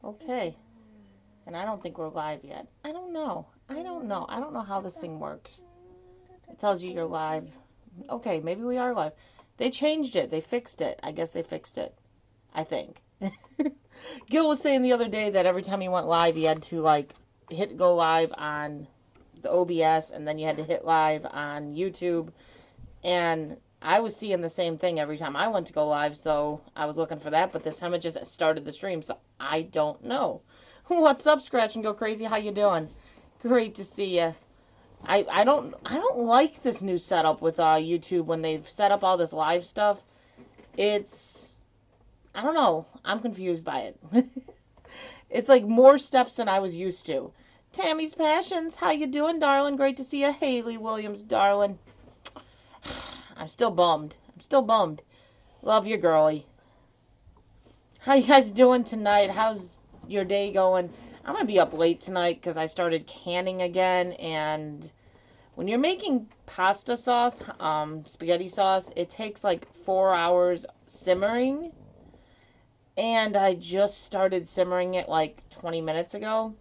Okay. And I don't think we're live yet. I don't know. I don't know how this thing works. It tells you you're live. Okay, maybe we are live. They changed it. They fixed it. I guess they fixed it. I think. Gil was saying the other day that every time he went live, he had to, like, hit go live on the OBS, and then you had to hit live on YouTube. And I was seeing the same thing every time I went to go live, so I was looking for that. But this time it just started the stream, so I don't know. What's up, Scratch and Go Crazy? How you doing? Great to see you. I don't like this new setup with YouTube when they've set up all this live stuff. It's, I don't know. I'm confused by it. It's like more steps than I was used to. Tammy's Passions, how you doing, darling? Great to see you. Haley Williams, darling. I'm still bummed. Love you, girlie. How you guys doing tonight? How's your day going? I'm going to be up late tonight because I started canning again, and when you're making pasta sauce, spaghetti sauce, it takes like 4 hours simmering, and I just started simmering it like 20 minutes ago.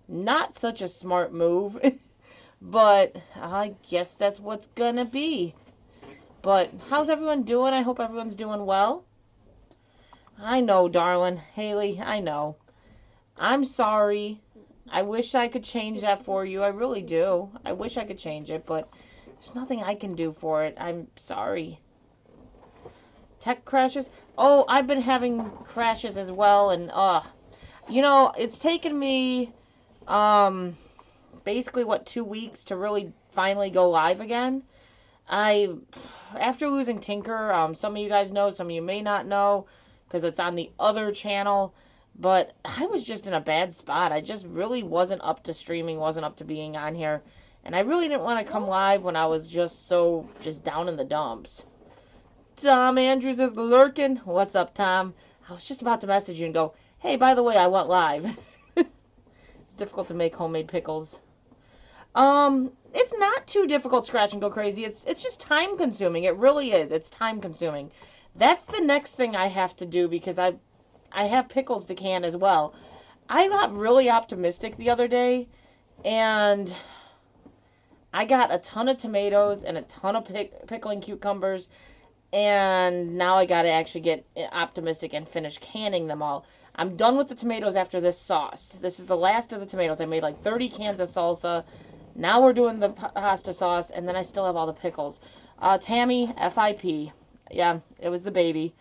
Not such a smart move, but I guess that's what's going to be. But how's everyone doing? I hope everyone's doing well. I know, darling. Haley, I know. I'm sorry. I wish I could change that for you. I really do. I wish I could change it, but there's nothing I can do for it. I'm sorry. Tech crashes? Oh, I've been having crashes as well, and you know, it's taken me basically 2 weeks to really finally go live again. After losing Tinker, some of you guys know, some of you may not know, because it's on the other channel. But I was just in a bad spot. I just really wasn't up to streaming, wasn't up to being on here. And I really didn't want to come live when I was just down in the dumps. Tom Andrews is lurking. What's up, Tom? I was just about to message you and go, hey, by the way, I went live. It's difficult to make homemade pickles. It's not too difficult, Scratch and Go Crazy. It's just time consuming. It really is. It's time consuming. That's the next thing I have to do because I have pickles to can as well. I got really optimistic the other day, and I got a ton of tomatoes and a ton of pickling cucumbers, and now I got to actually get optimistic and finish canning them all. I'm done with the tomatoes after this sauce. This is the last of the tomatoes. I made like 30 cans of salsa. Now we're doing the pasta sauce, and then I still have all the pickles. Tammy, FIP. Yeah, it was the baby.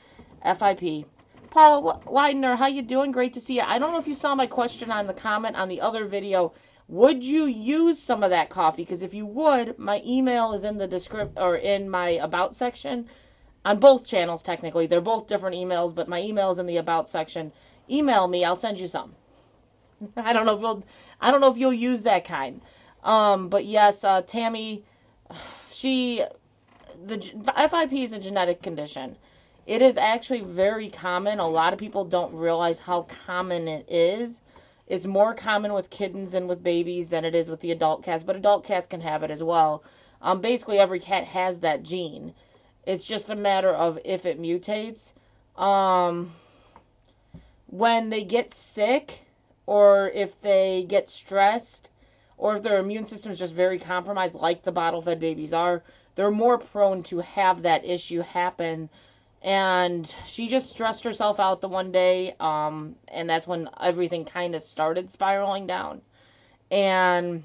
FIP. Paula Widener, how you doing? Great to see you. I don't know if you saw my question on the comment on the other video. Would you use some of that coffee? Because if you would, my email is in the description or in my about section on both channels. Technically, they're both different emails, but my email is in the about section. Email me. I'll send you some. I don't know if you'll use that kind. But yes, Tammy, the FIP is a genetic condition. It is actually very common. A lot of people don't realize how common it is. It's more common with kittens and with babies than it is with the adult cats, but adult cats can have it as well. Basically, every cat has that gene. It's just a matter of if it mutates. When they get sick, or if they get stressed, or if their immune system is just very compromised, like the bottle-fed babies are, they're more prone to have that issue happen. And she just stressed herself out the one day, and that's when everything kind of started spiraling down. And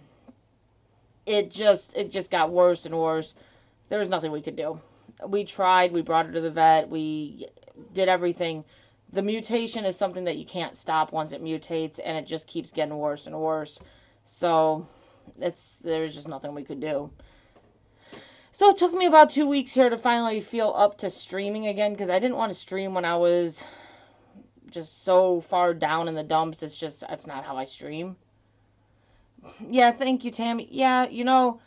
it just got worse and worse. There was nothing we could do. We tried, we brought her to the vet, we did everything. The mutation is something that you can't stop once it mutates, and it just keeps getting worse and worse. So, there's just nothing we could do. So it took me about 2 weeks here to finally feel up to streaming again, because I didn't want to stream when I was just so far down in the dumps. That's not how I stream. Yeah, thank you, Tammy. Yeah, you know,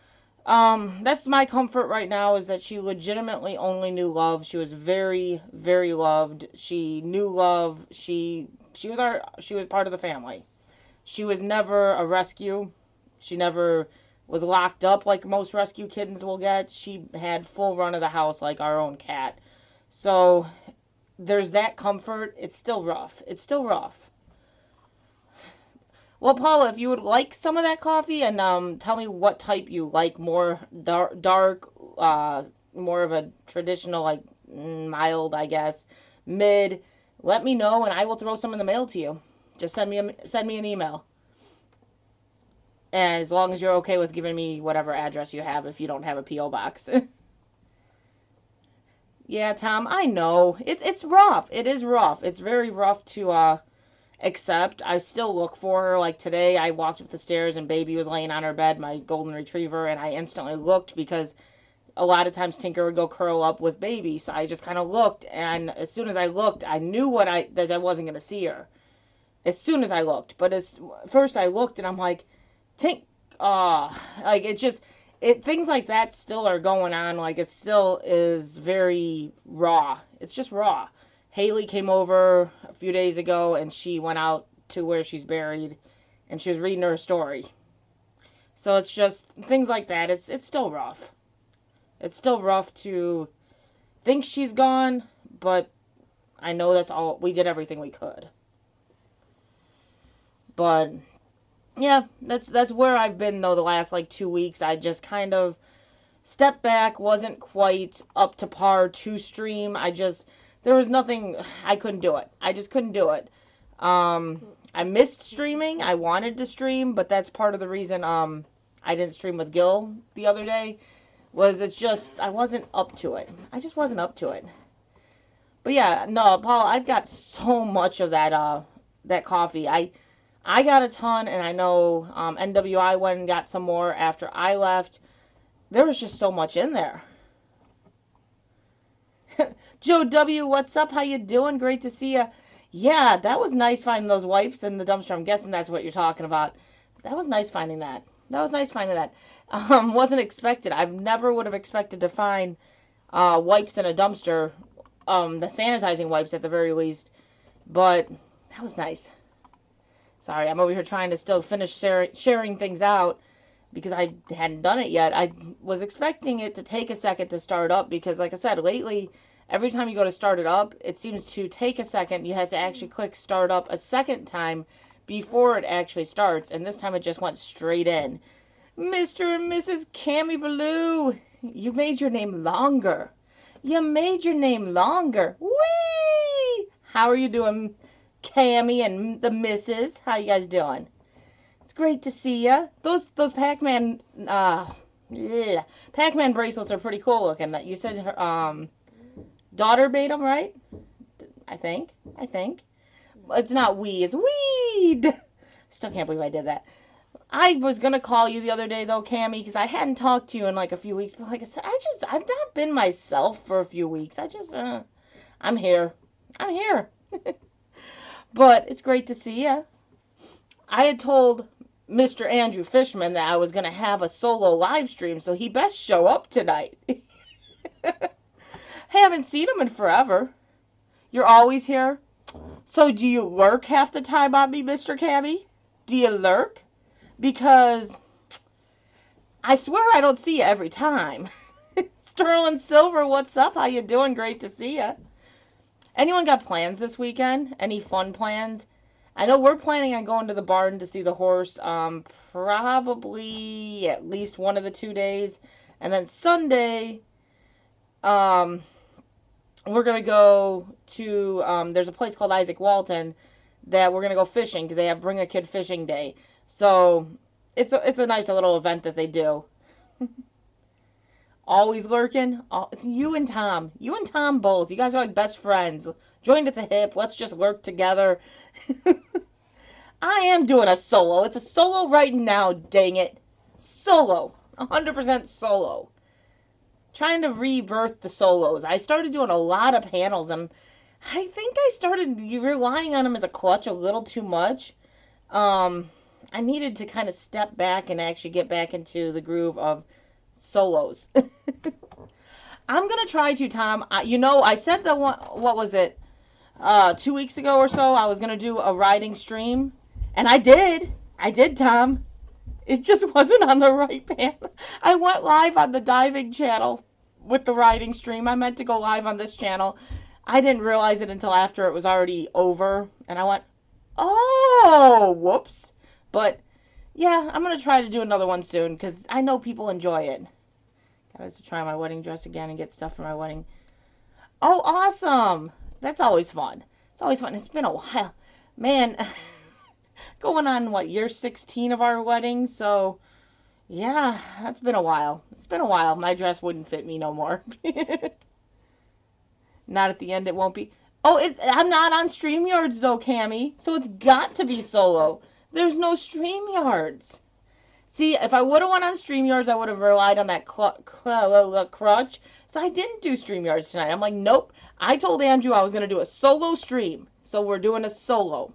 that's my comfort right now, is that she legitimately only knew love. She was very, very loved. She knew love. She was part of the family. She was never a rescue. She never was locked up like most rescue kittens will get. She had full run of the house like our own cat. So there's that comfort. It's still rough. It's still rough. Well, Paula, if you would like some of that coffee, and tell me what type you like, more dark, more of a traditional, like mild, I guess, mid. Let me know, and I will throw some in the mail to you. Just send me an email, and as long as you're okay with giving me whatever address you have, if you don't have a PO box. Yeah, Tom, I know it's rough. It is rough. It's very rough to accept. I still look for her. Like today, I walked up the stairs and baby was laying on her bed, my golden retriever, and I instantly looked because a lot of times Tinker would go curl up with baby. So I just kind of looked, and as soon as I looked, I knew that I wasn't going to see her. As soon as I looked, but first I looked and I'm like, Tink, like things like that still are going on. Like it still is very raw. It's just raw. Haley came over a few days ago and she went out to where she's buried and she was reading her story. So it's just things like that. It's still rough. It's still rough to think she's gone, but I know that's all. We did everything we could. But yeah, that's where I've been though the last like 2 weeks. I just kind of stepped back, wasn't quite up to par to stream. There was nothing, I couldn't do it. I just couldn't do it. I missed streaming. I wanted to stream, but that's part of the reason I didn't stream with Gil the other day. I wasn't up to it. I just wasn't up to it. But yeah, no, Paul, I've got so much of that coffee. I got a ton, and I know NWI went and got some more after I left. There was just so much in there. Joe W., what's up? How you doing? Great to see you. Yeah, that was nice finding those wipes in the dumpster. I'm guessing that's what you're talking about. That was nice finding that. Wasn't expected. I never would have expected to find wipes in a dumpster. The sanitizing wipes at the very least. But that was nice. Sorry, I'm over here trying to still finish sharing things out because I hadn't done it yet. I was expecting it to take a second to start up because, like I said, lately, every time you go to start it up, it seems to take a second. You have to actually click start up a second time before it actually starts, and this time it just went straight in. Mr. and Mrs. Cammy Blue, you made your name longer. You made your name longer. Whee! How are you doing, Cammy and the missus? How you guys doing? It's great to see ya. Those Pac-Man Pac-Man bracelets are pretty cool looking. That you said her daughter made them, right? I think. It's not we, it's weed. Still can't believe I did that. I was gonna call you the other day though, Cammy, because I hadn't talked to you in like a few weeks. But like I said, I've not been myself for a few weeks. I'm here. But it's great to see you. I had told Mr. Andrew Fishman that I was going to have a solo live stream, so he best show up tonight. Haven't seen him in forever. You're always here? So do you lurk half the time on me, Mr. Cammy? Do you lurk? Because I swear I don't see you every time. Sterling Silver, what's up? How you doing? Great to see you. Anyone got plans this weekend? Any fun plans? I know we're planning on going to the barn to see the horse probably at least one of the 2 days. And then Sunday, we're going to go to, there's a place called Isaac Walton that we're going to go fishing because they have Bring a Kid Fishing Day. So it's a nice little event that they do. Always lurking. It's you and Tom. You and Tom both. You guys are like best friends. Joined at the hip. Let's just lurk together. I am doing a solo. It's a solo right now, dang it. Solo. 100% solo. Trying to rebirth the solos. I started doing a lot of panels, and I think I started relying on them as a clutch a little too much. I needed to kind of step back and actually get back into the groove of solos. I'm going to try to, Tom. I said the one, what was it? 2 weeks ago or so, I was going to do a riding stream. And I did. I did, Tom. It just wasn't on the right panel. I went live on the diving channel with the riding stream. I meant to go live on this channel. I didn't realize it until after it was already over. And I went, oh, whoops. But yeah, I'm going to try to do another one soon because I know people enjoy it. Got to try my wedding dress again and get stuff for my wedding. Oh, awesome. That's always fun. It's always fun. It's been a while. Man, going on, what, year 16 of our wedding? So, yeah, that's been a while. It's been a while. My dress wouldn't fit me no more. Not at the end, it won't be. Oh, I'm not on StreamYards, though, Cammy. So it's got to be solo. There's no StreamYards. See, if I would have went on StreamYards, I would have relied on that crutch. So I didn't do StreamYards tonight. I'm like, nope. I told Andrew I was going to do a solo stream. So we're doing a solo.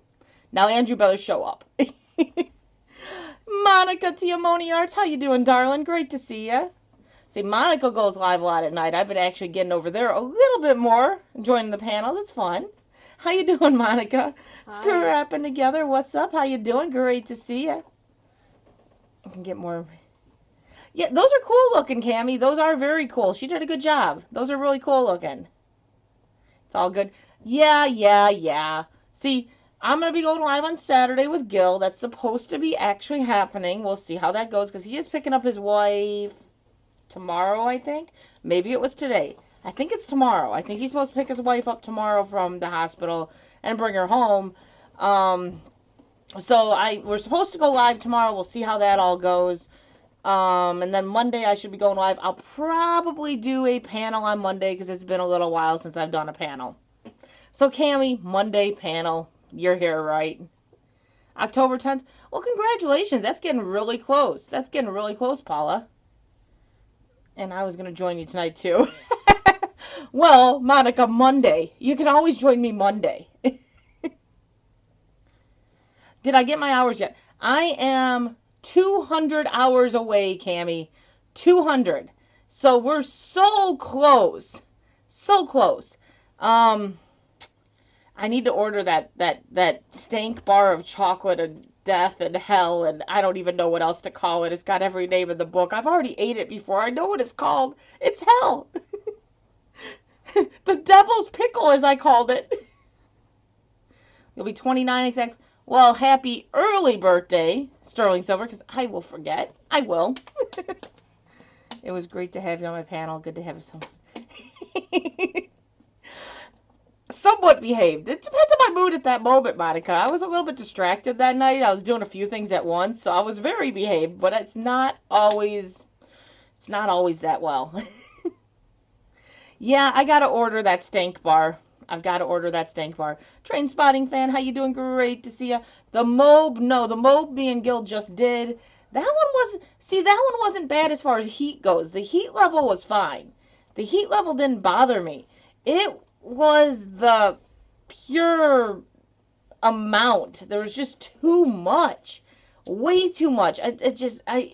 Now Andrew better show up. Monica Tiamoni Arts, how you doing, darling? Great to see you. See, Monica goes live a lot at night. I've been actually getting over there a little bit more, joining the panel. It's fun. How you doing, Monica? Screw rapping together. What's up? How you doing? Great to see you. I can get more. Yeah, those are cool looking, Cammy. Those are very cool. She did a good job. Those are really cool looking. It's all good. Yeah. See, I'm going to be going live on Saturday with Gil. That's supposed to be actually happening. We'll see how that goes because he is picking up his wife tomorrow, I think. Maybe it was today. I think it's tomorrow. I think he's supposed to pick his wife up tomorrow from the hospital and bring her home. So we're supposed to go live tomorrow. We'll see how that all goes. And then Monday I should be going live. I'll probably do a panel on Monday because it's been a little while since I've done a panel. So Cammy, Monday panel. You're here, right? October 10th. Well, congratulations. That's getting really close. That's getting really close, Paula. And I was going to join you tonight, too. Well, Monica, Monday. You can always join me Monday. Did I get my hours yet? I am 200 hours away, Cammy. 200. So we're so close. So close. I need to order that stank bar of chocolate and death and hell and I don't even know what else to call it. It's got every name in the book. I've already ate it before. I know what it's called. It's hell. The devil's pickle, as I called it. You'll be 29 exact. Well, happy early birthday, Sterling Silver, because I will forget. I will. It was great to have you on my panel. Good to have you some. Somewhat behaved. It depends on my mood at that moment, Monica. I was a little bit distracted that night. I was doing a few things at once, so I was very behaved, but it's not always that well. Yeah, I gotta order that stank bar. I've got to order that stank bar. Train Spotting fan, how you doing? Great to see you. The Mobe, no, the Mobe me and Gil just did. That one wasn't bad as far as heat goes. The heat level was fine. The heat level didn't bother me. It was the pure amount. There was just too much. Way too much.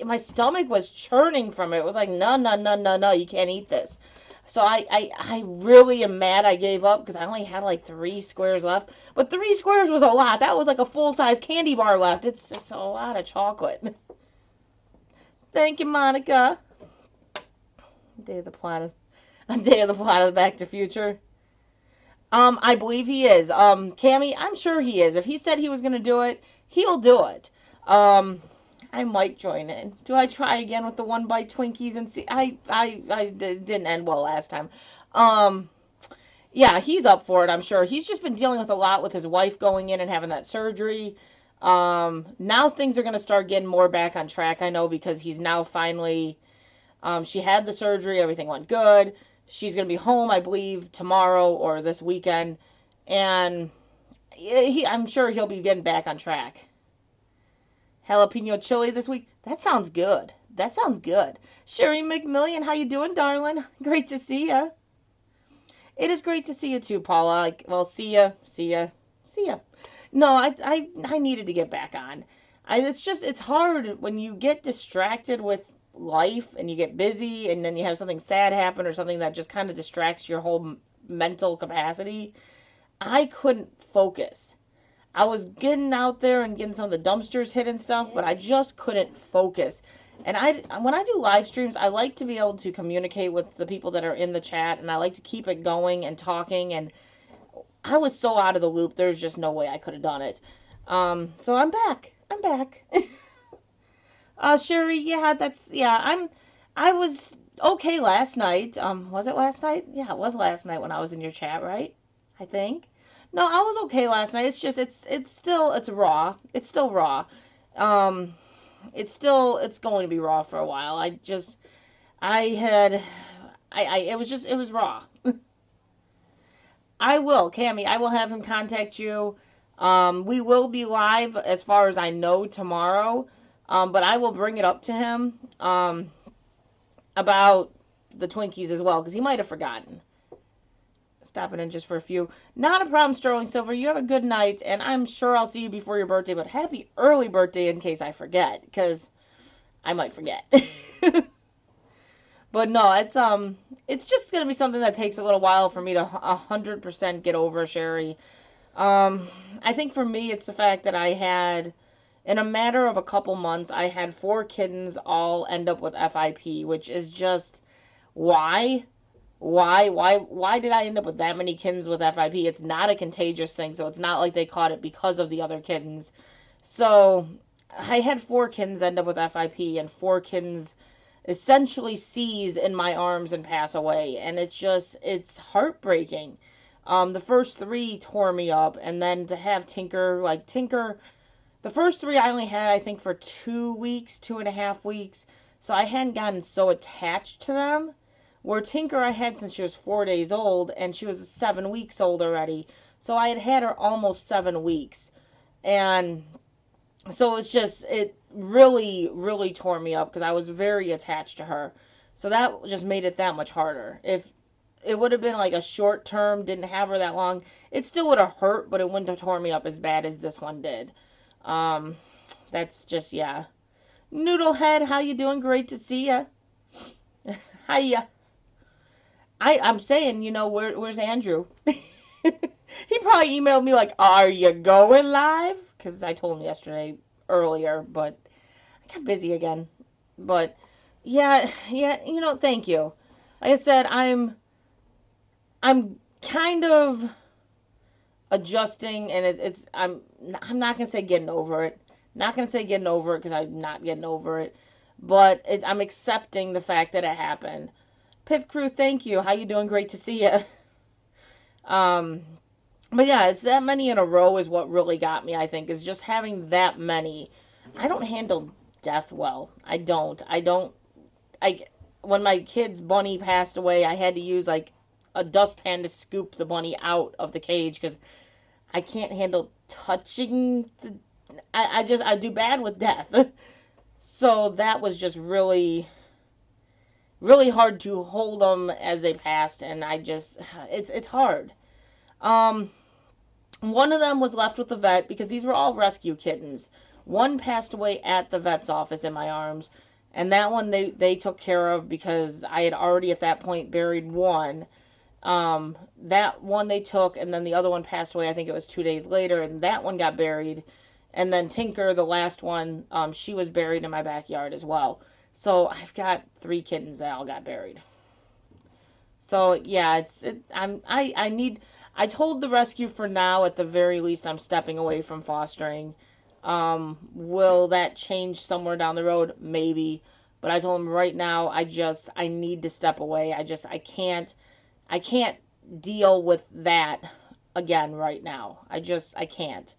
My stomach was churning from it. It was like, no, you can't eat this. So I really am mad I gave up because I only had like 3 squares left. But 3 squares was a lot. That was like a full-size candy bar left. It's a lot of chocolate. Thank you, Monica. Day of the Plot of Back to Future. I believe he is. Cammy, I'm sure he is. If he said he was going to do it, he'll do it. I might join in. Do I try again with the 1-bite Twinkies and see? I didn't end well last time. Yeah, he's up for it, I'm sure. He's just been dealing with a lot with his wife going in and having that surgery. Now things are going to start getting more back on track, I know, because he's now finally, she had the surgery, everything went good. She's going to be home, I believe, tomorrow or this weekend. And I'm sure he'll be getting back on track. Jalapeno chili this week. That sounds good. Sherry McMillian, how you doing, darling? Great to see ya. It is great to see you too, Paula. See ya. No, I needed to get back on. It's hard when you get distracted with life and you get busy and then you have something sad happen or something that just kind of distracts your whole mental capacity. I couldn't focus. I was getting out there and getting some of the dumpsters hit and stuff, but I just couldn't focus. And when I do live streams, I like to be able to communicate with the people that are in the chat, and I like to keep it going and talking. And I was so out of the loop, there's just no way I could have done it. So I'm back. I'm back. Sherry, I was okay last night. Was it last night? Yeah, it was last night when I was in your chat, right? I think. No, I was okay last night. It's just it's raw. It's still raw. Um, it's going to be raw for a while. I had it was raw. I will, Cammy. I will have him contact you. We will be live as far as I know tomorrow. But I will bring it up to him about the Twinkies as well, because he might have forgotten. Stopping in just for a few. Not a problem, Sterling Silver. You have a good night, and I'm sure I'll see you before your birthday, but happy early birthday in case I forget, because I might forget. But no, it's just gonna be something that takes a little while for me to 100% get over, Sherry. I think for me, it's the fact that I had, in a matter of a couple months, I had 4 kittens all end up with FIP, which is just, why? Why did I end up with that many kittens with FIP? It's not a contagious thing, so it's not like they caught it because of the other kittens. So I had 4 kittens end up with FIP, and 4 kittens essentially seize in my arms and pass away, and it's heartbreaking. The first 3 tore me up, and then to have Tinker, the first 3 I only had, I think, for 2 weeks, 2.5 weeks, so I hadn't gotten so attached to them. Where Tinker I had since she was 4 days old, and she was 7 weeks old already, so I had her almost 7 weeks, and so it really, really tore me up because I was very attached to her. So that just made it that much harder. If it would have been like a short term, didn't have her that long, it still would have hurt, but it wouldn't have tore me up as bad as this one did. Um, that's just, yeah. Noodlehead, how you doing? Great to see ya. Hiya. I'm saying, where's Andrew? He probably emailed me like, "Are you going live?" Because I told him yesterday earlier, but I got busy again. But yeah, thank you. Like I said, I'm kind of adjusting, and I'm not gonna say getting over it. Not gonna say getting over it because I'm not getting over it, but I'm accepting the fact that it happened. Pith Crew, thank you. How you doing? Great to see you. Um, but yeah, it's that many in a row is what really got me, I think, is just having that many. I don't handle death well. I don't. When my kid's bunny passed away, I had to use like a dustpan to scoop the bunny out of the cage because I can't handle touching I do bad with death. So that was just really, really hard to hold them as they passed, and it's hard. Um, One of them was left with the vet because these were all rescue kittens. One passed away at the vet's office in my arms, and that one they took care of because I had already at that point buried one. That one they took, and then the other one passed away. I think it was 2 days later, and that one got buried. And then Tinker, the last one, she was buried in my backyard as well. So I've got 3 kittens that all got buried. So yeah, I need. I told the rescue for now, at the very least, I'm stepping away from fostering. Will that change somewhere down the road? Maybe. But I told him right now, I need to step away. I can't deal with that again right now. I can't.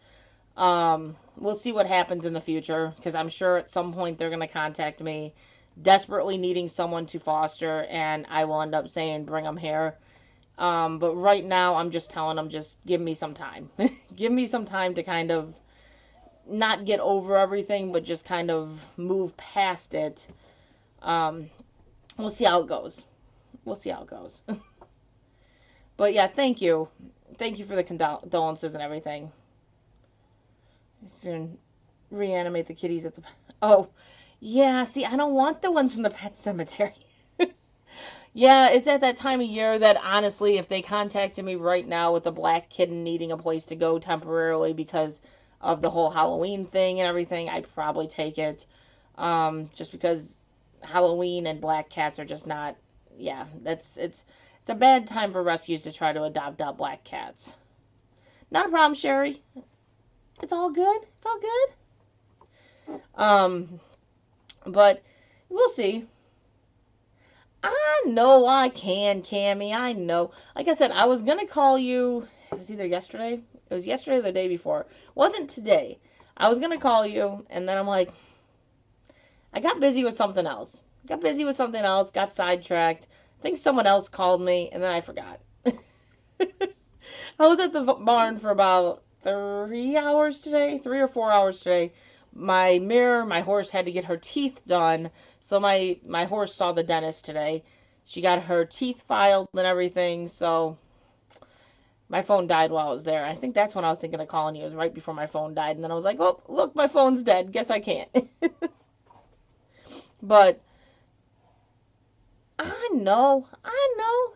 We'll see what happens in the future, because I'm sure at some point they're going to contact me desperately needing someone to foster, and I will end up saying, bring them here. But right now, I'm just telling them, just give me some time. Give me some time to kind of not get over everything, but just kind of move past it. We'll see how it goes. We'll see how it goes. But yeah, thank you. Thank you for the condolences and everything. Soon reanimate the kitties at the... Oh, yeah, see, I don't want the ones from the pet cemetery. Yeah, it's at that time of year that honestly, if they contacted me right now with a black kitten needing a place to go temporarily because of the whole Halloween thing and everything, I'd probably take it. Just because Halloween and black cats are just not. Yeah, it's a bad time for rescues to try to adopt out black cats. Not a problem, Sherry. It's all good. It's all good. Um, but we'll see. I know I can, Cammy. I know. Like I said, I was gonna call you. It was either yesterday. It was yesterday or the day before. It wasn't today. I was gonna call you, and then I'm like, I got busy with something else. Got busy with something else. Got sidetracked. I think someone else called me, and then I forgot. I was at the barn for about 3 hours today, 3 or 4 hours today. My horse had to get her teeth done. So my horse saw the dentist today. She got her teeth filed and everything. So my phone died while I was there. I think that's when I was thinking of calling you. It was right before my phone died. And then I was like, oh, look, my phone's dead. Guess I can't. But I know.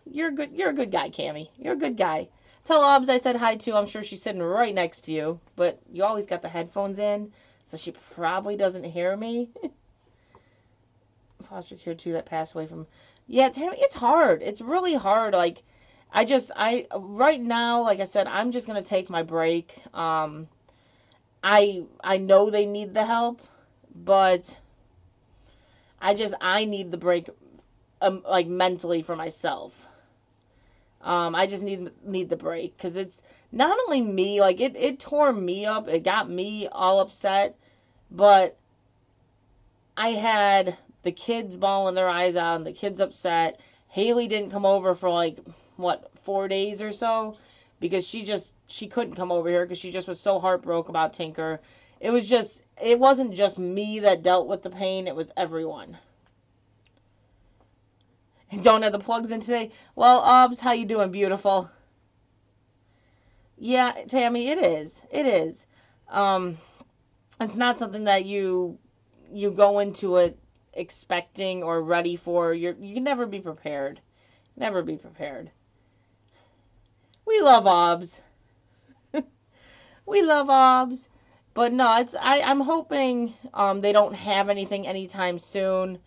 You're good. You're a good guy, Cammy. You're a good guy. Tell Obs I said hi to. I'm sure she's sitting right next to you. But you always got the headphones in, so she probably doesn't hear me. Foster care too that passed away from. Yeah, Tammy, it's hard. It's really hard. Like, I right now, like I said, I'm just gonna take my break. I know they need the help, but I need the break, like mentally for myself. I just need the break because it's not only me. Like it tore me up. It got me all upset, but I had the kids bawling their eyes out and the kids upset. Haley didn't come over for like what 4 days or so because she couldn't come over here because she just was so heartbroken about Tinker. It wasn't just me that dealt with the pain, it was everyone. Don't have the plugs in today. Well, Obs, how you doing, beautiful? Yeah, Tammy, it is. It is. Um, it's not something that you go into it expecting or ready for. You can never be prepared. Never be prepared. We love Obs. We love Obs. But no, I'm hoping they don't have anything anytime soon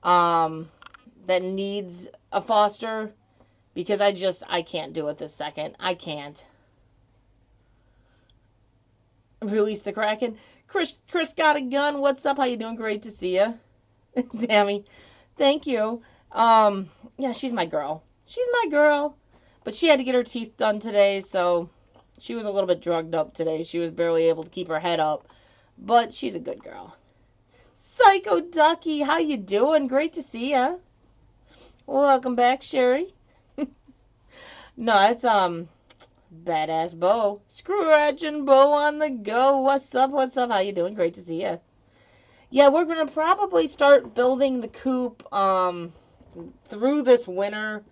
that needs a foster because I can't do it this second. I can't. Release the Kraken. Chris got a gun. What's up? How you doing? Great to see you. Tammy, thank you. Yeah, she's my girl. She's my girl. But she had to get her teeth done today, so she was a little bit drugged up today. She was barely able to keep her head up. But she's a good girl. Psycho Ducky, how you doing? Great to see ya. Welcome back, Sherry. No, it's Badass Bo. Scratching Bo on the go. What's up? What's up? How you doing? Great to see ya. Yeah, we're gonna probably start building the coop through this winter.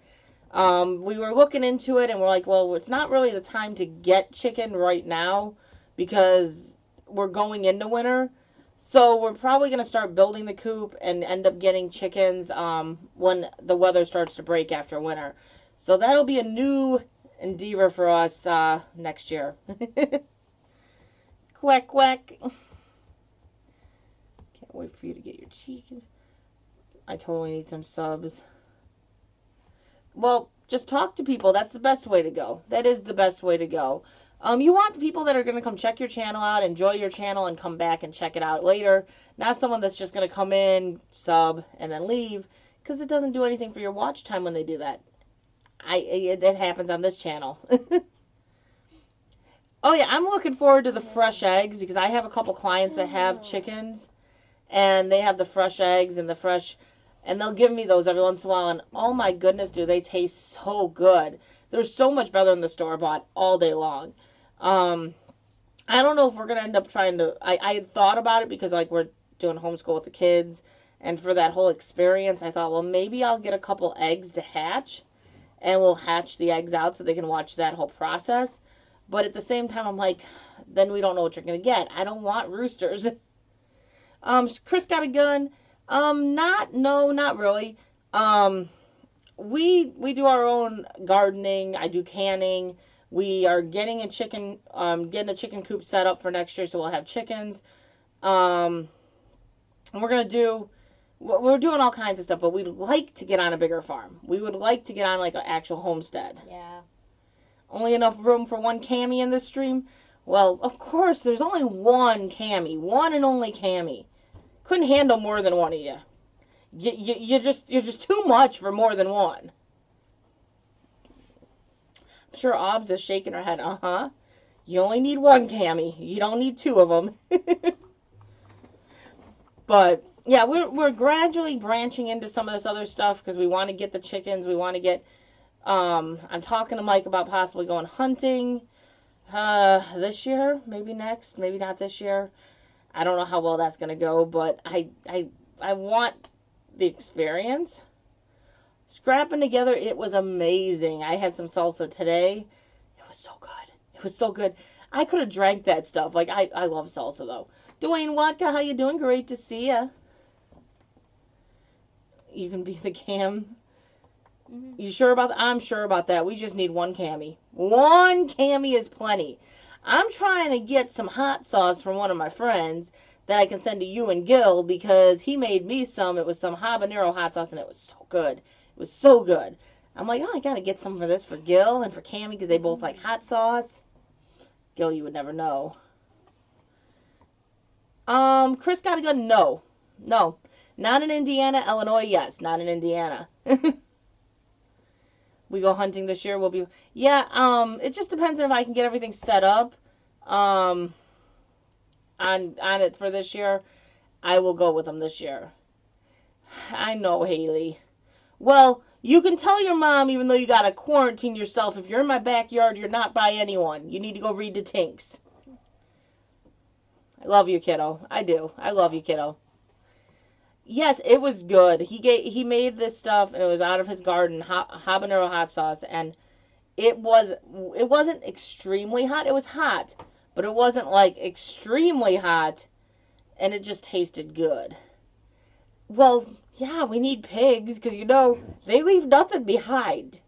We were looking into it and we're like, well, it's not really the time to get chicken right now because we're going into winter. So we're probably going to start building the coop and end up getting chickens when the weather starts to break after winter. So that'll be a new endeavor for us next year. Quack, quack. Can't wait for you to get your chickens. I totally need some subs. Well, just talk to people. That's the best way to go. That is the best way to go. You want people that are going to come check your channel out, enjoy your channel, and come back and check it out later. Not someone that's just going to come in, sub, and then leave, because it doesn't do anything for your watch time when they do that. It happens on this channel. Oh, yeah, I'm looking forward to the fresh eggs, because I have a couple clients that have chickens, and they have the fresh eggs and the fresh... And they'll give me those every once in a while, and oh my goodness, do they taste so good. They're so much better than the store-bought all day long. I don't know if we're going to end up trying to... I had thought about it because, like, we're doing homeschool with the kids, and for that whole experience, I thought, well, maybe I'll get a couple eggs to hatch, and we'll hatch the eggs out so they can watch that whole process. But at the same time, I'm like, then we don't know what you're going to get. I don't want roosters. Chris got a gun. Not really. we do our own gardening. I do canning. We are getting getting a chicken coop set up for next year, so we'll have chickens. Um, and we're doing all kinds of stuff, but we'd like to get on a bigger farm. We would like to get on like an actual homestead. Yeah. Only enough room for one Cammy in this stream? Well, of course, there's only one Cammy. One and only Cammy. Couldn't handle more than one of you. You're just too much for more than one. I'm sure Obs is shaking her head. Uh-huh. You only need one Cammy. You don't need two of them. But yeah, we're gradually branching into some of this other stuff because we want to get the chickens. We want to get. I'm talking to Mike about possibly going hunting this year, maybe next, maybe not this year. I don't know how well that's gonna go, but I want the experience. Scrapping together, it was amazing. I had some salsa today. It was so good. It was so good. I could have drank that stuff. Like I love salsa though. Dwayne Watka, how you doing? Great to see ya. You can be the cam. Mm-hmm. You sure about that? I'm sure about that. We just need one Cammy. One Cammy is plenty. I'm trying to get some hot sauce from one of my friends that I can send to you and Gil because he made me some. It was some habanero hot sauce and it was so good. It was so good. I'm like, oh, I gotta get some for this for Gil and for Cammy because they both like hot sauce. Gil, you would never know. Chris got a gun? No. No. Not in Indiana. Illinois, yes. Not in Indiana. We go hunting this year. We'll be... Yeah, it just depends on if I can get everything set up. On it for this year. I will go with them this year. I know, Haley. Well, you can tell your mom, even though you gotta quarantine yourself, if you're in my backyard, you're not by anyone. You need to go read the Tinks. I love you, kiddo. I do. I love you, kiddo. Yes, it was good. He made this stuff, and it was out of his garden, habanero hot sauce, and it wasn't extremely hot. It was hot, but it wasn't like extremely hot, and it just tasted good. Well, yeah, we need pigs because they leave nothing behind.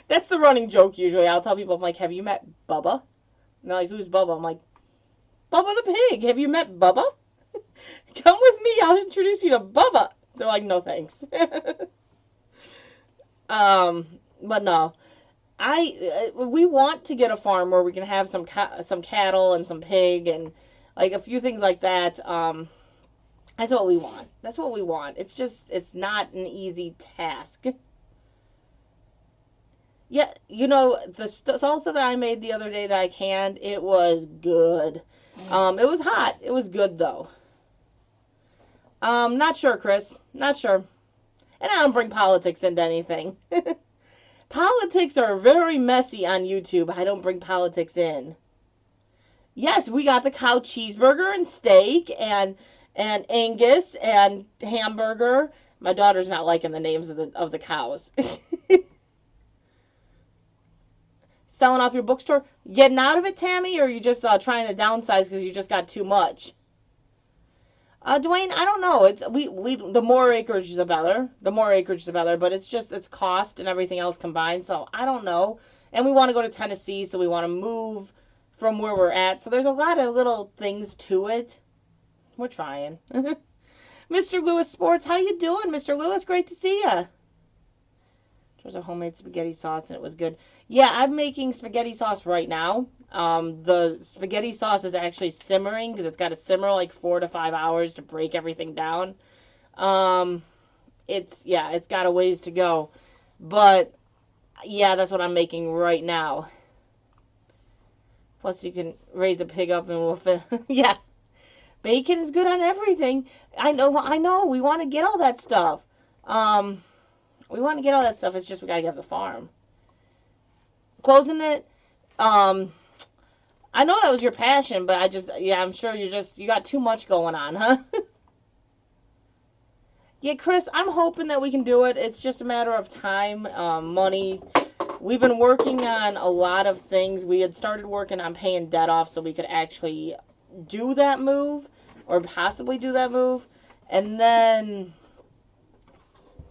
That's the running joke usually. I'll tell people, I'm like, have you met Bubba? And they're like, who's Bubba? I'm like, Bubba the pig. Have you met Bubba? Come with me. I'll introduce you to Bubba. They're like, no thanks. But no, we want to get a farm where we can have some cattle and some pig and like a few things like that. That's what we want. That's what we want. It's not an easy task. Yeah, the salsa that I made the other day that I canned, it was good. It was hot. It was good though. Not sure, Chris. Not sure. And I don't bring politics into anything. Politics are very messy on YouTube. I don't bring politics in. Yes, we got the cow cheeseburger and steak and Angus and hamburger. My daughter's not liking the names of the cows. Selling off your bookstore? Getting out of it, Tammy? Or are you just trying to downsize because you just got too much? Dwayne, I don't know. It's we the more acreage the better. The more acreage the better, but it's cost and everything else combined, so I don't know. And we want to go to Tennessee, so we want to move from where we're at. So there's a lot of little things to it. We're trying. Mr. Lewis Sports, how you doing, Mr. Lewis? Great to see ya. There's a homemade spaghetti sauce, and it was good. Yeah, I'm making spaghetti sauce right now. The spaghetti sauce is actually simmering because it's got to simmer like 4 to 5 hours to break everything down. It's got a ways to go, but yeah, that's what I'm making right now. Plus, you can raise a pig up and we'll fit. Yeah, bacon is good on everything. I know. We want to get all that stuff. It's just we gotta get the farm. Closing it. I know that was your passion, but I'm sure you got too much going on, huh? Yeah, Chris, I'm hoping that we can do it. It's just a matter of time, money. We've been working on a lot of things. We had started working on paying debt off so we could actually do that move, or possibly do that move. And then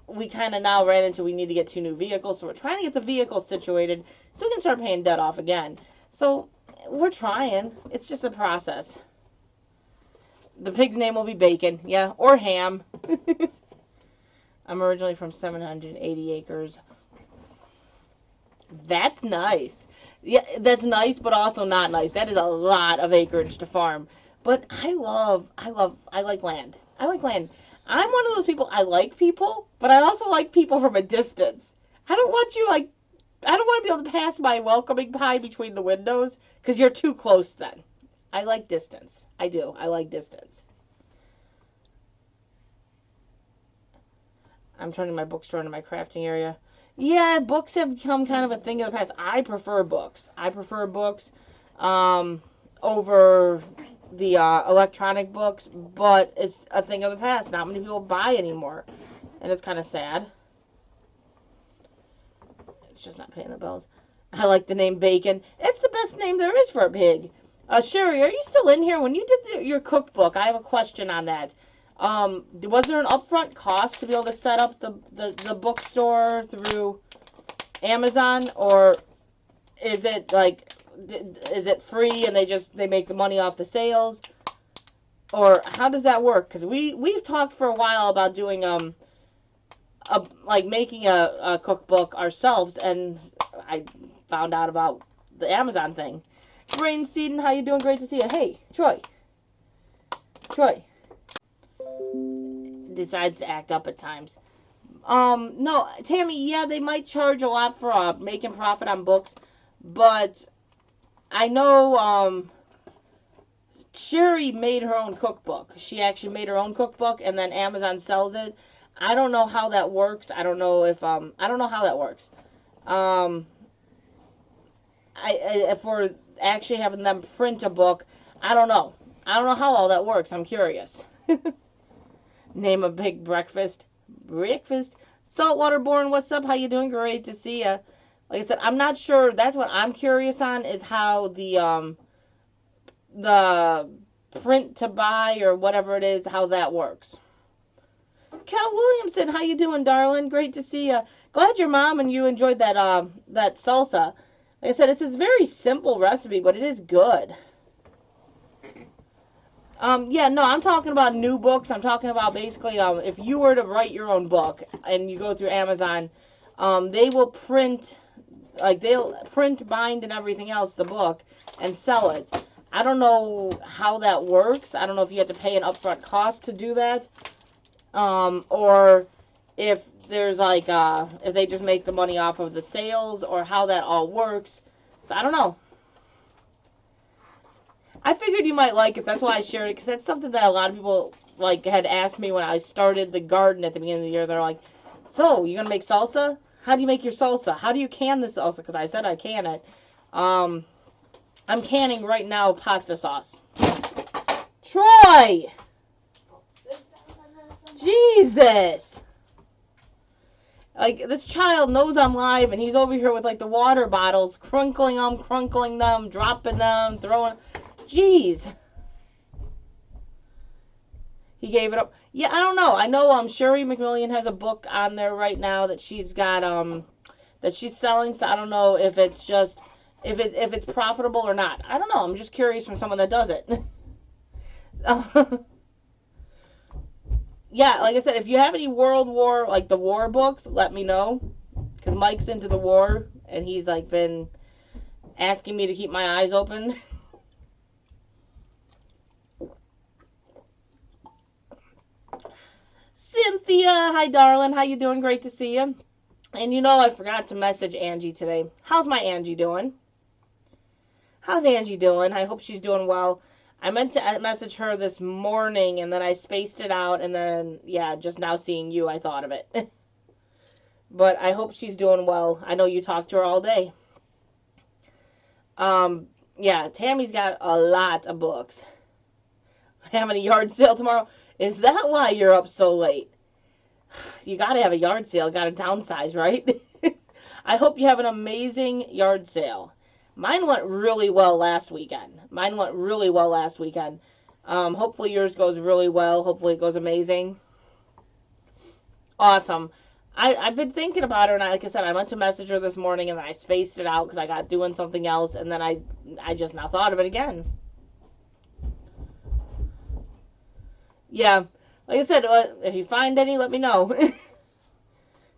we kind of now ran into we need to get 2 new vehicles, so we're trying to get the vehicles situated so we can start paying debt off again. So we're trying. It's just a process. The pig's name will be Bacon, yeah, or Ham. I'm originally from 780 acres. That's nice. Yeah, that's nice, but also not nice. That is a lot of acreage to farm. But I like land. I like land. I'm one of those people, I like people, but I also like people from a distance. I don't want to be able to pass my welcoming pie between the windows, because you're too close then. I like distance. I do. I like distance. I'm turning my bookstore into my crafting area. Yeah, books have become kind of a thing of the past. I prefer books. Over the electronic books, but it's a thing of the past. Not many people buy anymore, and it's kind of sad. It's just not paying the bills. I like the name Bacon. It's the best name there is for a pig. Sherry, are you still in here? When you did your cookbook, I have a question on that. Was there an upfront cost to be able to set up the bookstore through Amazon, or is it like, is it free and they make the money off the sales, or how does that work? Because we've talked for a while about doing making a cookbook ourselves, and I found out about the Amazon thing. Rain Seeden, how you doing? Great to see you. Hey, Troy. Decides to act up at times. No, Tammy, yeah, they might charge a lot for making profit on books, but I know Sherry made her own cookbook. She actually made her own cookbook, and then Amazon sells it. I don't know how that works. I don't know how that works. For actually having them print a book, I don't know. I don't know how all that works. I'm curious. Name a big breakfast. Saltwater Born, what's up? How you doing? Great to see you. Like I said, I'm not sure. That's what I'm curious on, is how the print to buy or whatever it is, how that works. Cal Williamson, how you doing, darling? Great to see you. Glad your mom and you enjoyed that salsa. Like I said, it's a very simple recipe, but it is good. Yeah, no, I'm talking about new books. I'm talking about basically, if you were to write your own book and you go through Amazon, they will print, bind, and everything else, the book, and sell it. I don't know how that works. I don't know if you have to pay an upfront cost to do that, or if there's if they just make the money off of the sales, or how that all works. So I don't know. I figured you might like it. That's why I shared it, because that's something that a lot of people had asked me when I started the garden at the beginning of the year. They're like, "So, you gonna make salsa? How do you make your salsa? How do you can the salsa?" Because I said I can it. I'm canning right now pasta sauce. Troy! Jesus! This child knows I'm live, and he's over here with, the water bottles, crunkling them, dropping them, throwing... Jeez. He gave it up. Yeah, I don't know. I know Sherry McMillian has a book on there right now that she's got that she's selling, so I don't know if it's just if it's profitable or not. I don't know. I'm just curious from someone that does it. Yeah, like I said, if you have any World War, the war books, let me know, because Mike's into the war, and he's been asking me to keep my eyes open. Cynthia, hi darling, how you doing? Great to see you. And I forgot to message Angie today. How's my Angie doing? How's Angie doing? I hope she's doing well. I meant to message her this morning, and then I spaced it out, and then, yeah, just now seeing you, I thought of it. But I hope she's doing well. I know you talked to her all day. Yeah, Tammy's got a lot of books. Having a yard sale tomorrow. Is that why you're up so late? You gotta have a yard sale. Gotta downsize, right? I hope you have an amazing yard sale. Mine went really well last weekend. Hopefully yours goes really well. Hopefully it goes amazing. Awesome. I've been thinking about her, and like I said, I meant to message her this morning, and then I spaced it out because I got doing something else, and then I just now thought of it again. Yeah, like I said, if you find any, let me know.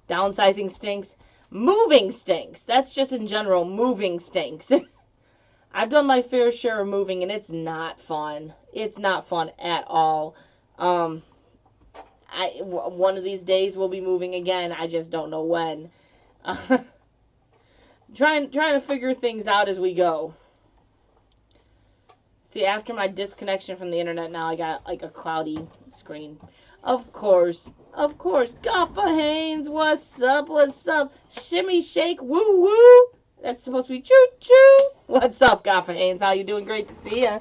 Downsizing stinks. Moving stinks. That's just in general. Moving stinks. I've done my fair share of moving, and it's not fun. It's not fun at all. One of these days we'll be moving again. I just don't know when. Trying to figure things out as we go. See, after my disconnection from the internet, now I got like a cloudy screen. Of course. Gaffa Haynes, what's up? Shimmy shake, woo woo. That's supposed to be choo choo. What's up, Gaffa Haynes? How you doing? Great to see ya.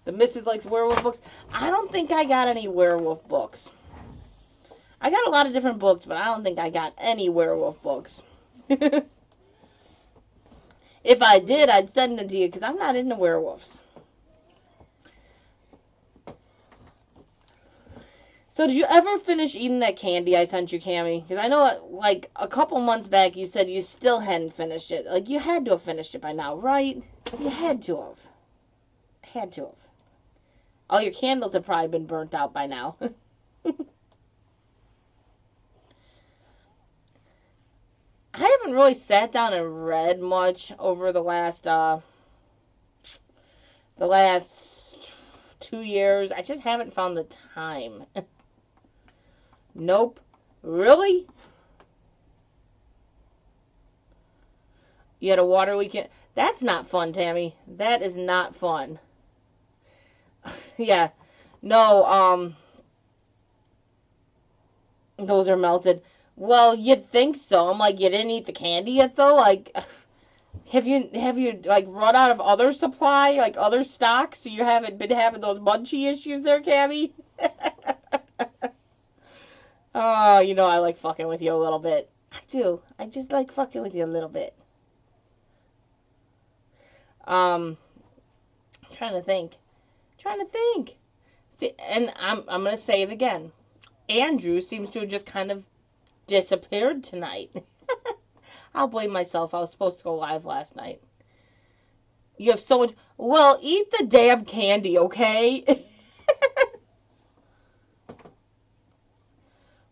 The missus likes werewolf books. I don't think I got any werewolf books. I got a lot of different books, but I don't think I got any werewolf books. If I did, I'd send them to you because I'm not into werewolves. So did you ever finish eating that candy I sent you, Cammie? Because I know, like, a couple months back you said you still hadn't finished it. Like, you had to have finished it by now, right? You had to have. Had to have. All your candles have probably been burnt out by now. I haven't really sat down and read much over the last 2 years. I just haven't found the time. Nope. Really? You had a water weekend? That's not fun, Tammy. That is not fun. Yeah. No, those are melted. Well, you'd think so. I'm like, you didn't eat the candy yet, though? Like, have you like, run out of other supply, like, other stocks, so you haven't been having those munchie issues there, Cammie? Oh, you know I like fucking with you a little bit. I do. I just like fucking with you a little bit. Trying to think. See, and I'm gonna say it again. Andrew seems to have just kind of disappeared tonight. I'll blame myself. I was supposed to go live last night. You have so much. Well, eat the damn candy, okay?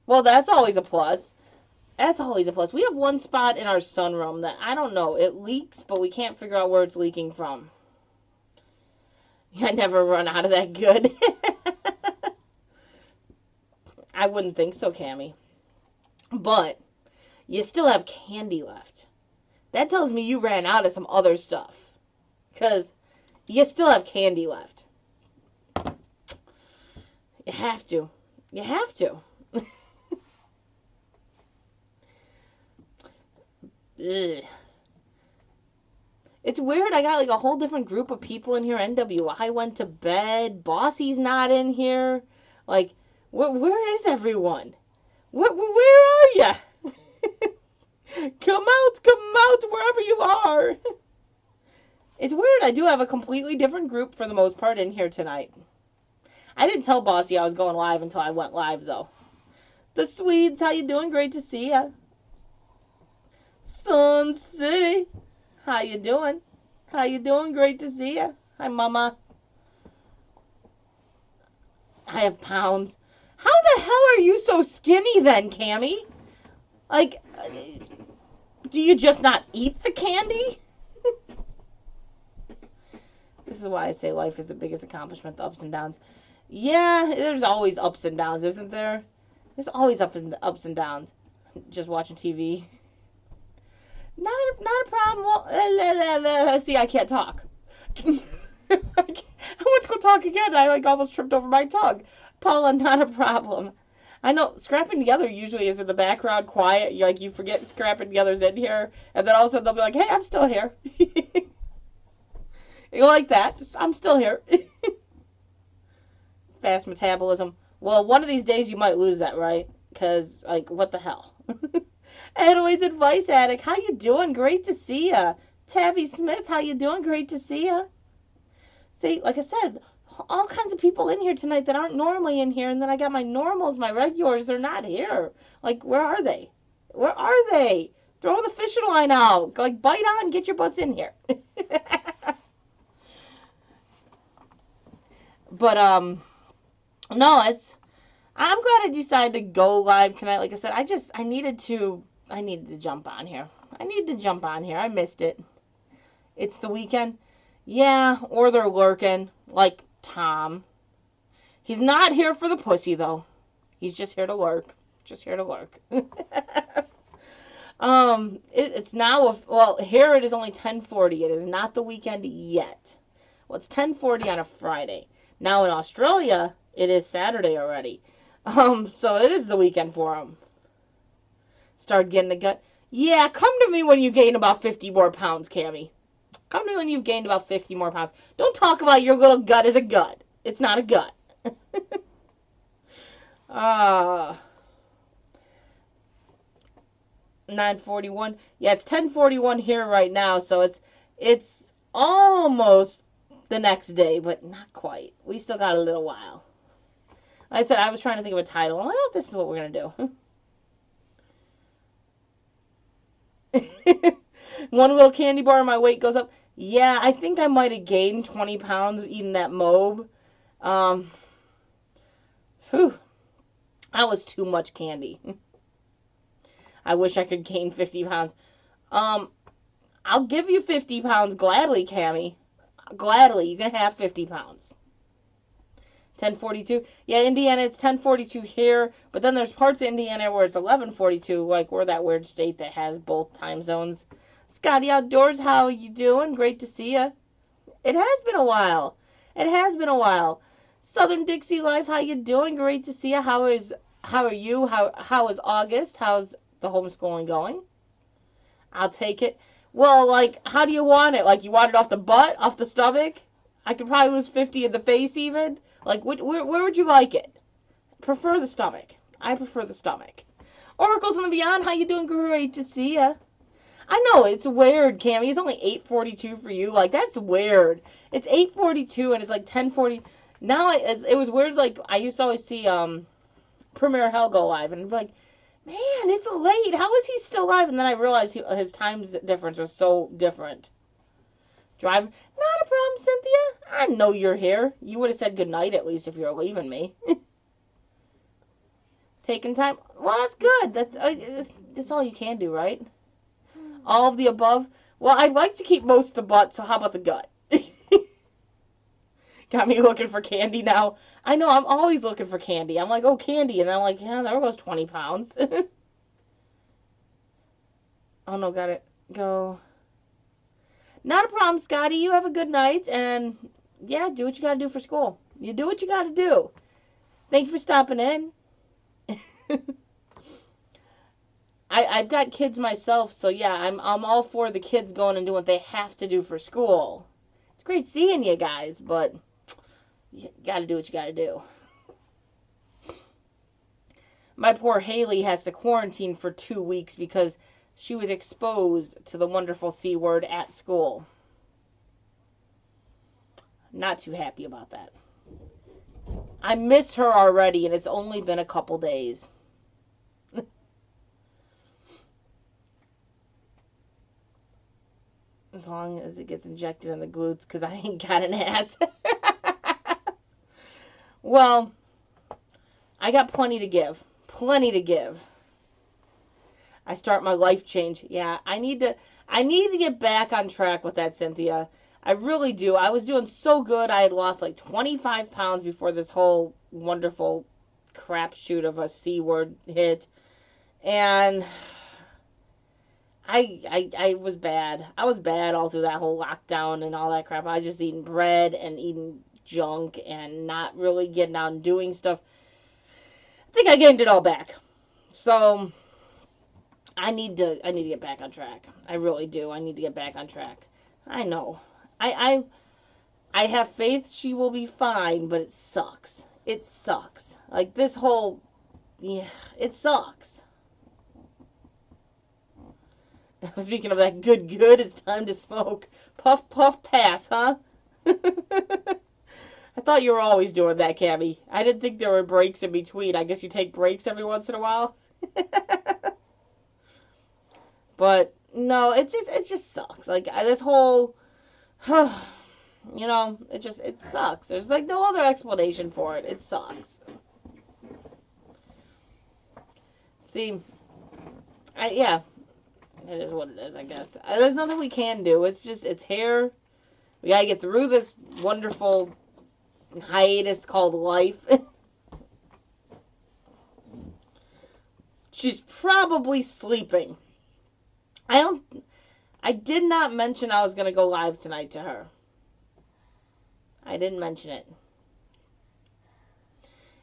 Well, that's always a plus. We have one spot in our sunroom that, I don't know, it leaks, but we can't figure out where it's leaking from. I never run out of that good. I wouldn't think so, Cammie. But you still have candy left. That tells me you ran out of some other stuff. Because you still have candy left. You have to. Ugh. It's weird. I got like a whole different group of people in here. NWI went to bed. Bossy's not in here. Like, where is everyone? Where are you? Come out, wherever you are. It's weird. I do have a completely different group for the most part in here tonight. I didn't tell Bossy I was going live until I went live, though. The Swedes, how you doing? Great to see ya. Sun City, how you doing? Great to see ya. Hi, Mama. I have pounds. How the hell are you so skinny then, Cammie? Like, do you just not eat the candy? This is why I say life is the biggest accomplishment, the ups and downs. Yeah, there's always ups and downs, isn't there? There's always ups and downs. Just watching TV. Not a problem. Well, see, I can't talk. I went to go talk again. I like almost tripped over my tongue. Paula, not a problem. I know scrapping together usually is in the background, quiet. You forget scrapping together's in here, and then all of a sudden they'll be like, "Hey, I'm still here." You like that? I'm still here. Fast metabolism. Well, one of these days you might lose that, right? Because, like, what the hell? Anyways, Advice Addict, how you doing? Great to see ya. Tabby Smith, how you doing? Great to see ya. See, like I said, all kinds of people in here tonight that aren't normally in here, and then I got my normals, my regulars, they're not here. Like, where are they? Where are they? Throw the fishing line out. Like, bite on, get your butts in here. But, no, I'm glad I decided to go live tonight. Like I said, I needed to jump on here. I missed it. It's the weekend. Yeah, or they're lurking, like Tom. He's not here for the pussy, though. He's just here to lurk. It's now, well, here it is only 10:40. It is not the weekend yet. Well, it's 10:40 on a Friday. Now in Australia, it is Saturday already. So it is the weekend for him. Start getting a gut. Yeah, come to me when you gain about 50 more pounds, Cammy. Come to me when you've gained about 50 more pounds. Don't talk about your little gut as a gut. It's not a gut. 9:41. Yeah, it's 10:41 here right now, so it's almost the next day, but not quite. We still got a little while. Like I said, I was trying to think of a title. Well, this is what we're going to do. One little candy bar and my weight goes up. Yeah, I think I might have gained 20 pounds eating that Mobe. Whew. That was too much candy. I wish I could gain 50 pounds. I'll give you 50 pounds gladly, Cammy. Gladly. You can have 50 pounds. 10:42. Yeah, Indiana, it's 10:42 here, but then there's parts of Indiana where it's 11:42, like we're that weird state that has both time zones. Scotty Outdoors, how are you doing? Great to see you. It has been a while. Southern Dixie Life, how you doing? Great to see you. How are you? How is August? How's the homeschooling going? I'll take it. Well, like, how do you want it? Like, you want it off the butt, off the stomach? I could probably lose 50 in the face even. Like, where would you like it? Prefer the stomach. I prefer the stomach. Oracles in the Beyond, how you doing? Great to see ya. I know, it's weird, Cammy. It's only 8:42 for you. Like, that's weird. It's 8:42 and it's like 10:40. Now, it was weird, like, I used to always see Premier Hell go live, and I'd be like, man, it's late. How is he still live? And then I realized his time difference was so different. Drive. Not a problem, Cynthia. I know you're here. You would have said goodnight at least if you were leaving me. Taking time. Well, that's good. That's all you can do, right? All of the above. Well, I'd like to keep most of the butt, so how about the gut? Got me looking for candy now. I know, I'm always looking for candy. I'm like, oh, candy. And I'm like, yeah, there goes 20 pounds. Oh, no, got it. Go. Not a problem, Scotty. You have a good night, and yeah, do what you got to do for school. You do what you got to do. Thank you for stopping in. I've got kids myself, so yeah, I'm all for the kids going and doing what they have to do for school. It's great seeing you guys, but you got to do what you got to do. My poor Haley has to quarantine for 2 weeks because she was exposed to the wonderful C word at school. Not too happy about that. I miss her already, and it's only been a couple days. As long as it gets injected in the glutes, because I ain't got an ass. Well, I got plenty to give. I start my life change. Yeah, I need to get back on track with that, Cynthia. I really do. I was doing so good. I had lost like 25 pounds before this whole wonderful crapshoot of a C word hit. And I was bad. I was bad all through that whole lockdown and all that crap. I was just eating bread and eating junk and not really getting out and doing stuff. I think I gained it all back. So I need to get back on track. I really do. I need to get back on track. I know. I have faith she will be fine, but it sucks. It sucks. Like this whole, yeah, it sucks. Speaking of that good, it's time to smoke. Puff, puff, pass, huh? I thought you were always doing that, Cammy. I didn't think there were breaks in between. I guess you take breaks every once in a while. But no, it just sucks. Like this whole, it sucks. There's like no other explanation for it. It sucks. See, yeah, it is what it is. I guess there's nothing we can do. It's here. We gotta get through this wonderful hiatus called life. She's probably sleeping. I did not mention I was going to go live tonight to her. I didn't mention it.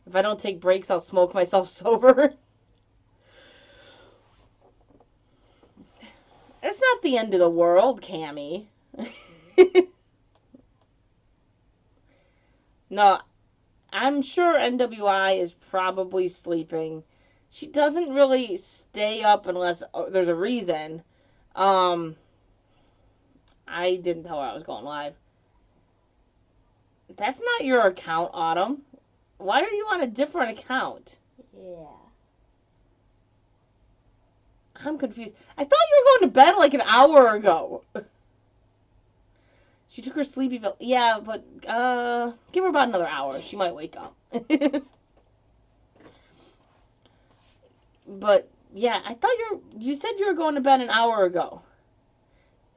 If I don't take breaks, I'll smoke myself sober. It's not the end of the world, Cammy. No, I'm sure NWI is probably sleeping. She doesn't really stay up unless there's a reason. I didn't tell her I was going live. That's not your account, Autumn. Why are you on a different account? Yeah. I'm confused. I thought you were going to bed like an hour ago. She took her sleepy pill. Yeah, but give her about another hour. She might wake up. But yeah, I thought you said you were going to bed an hour ago.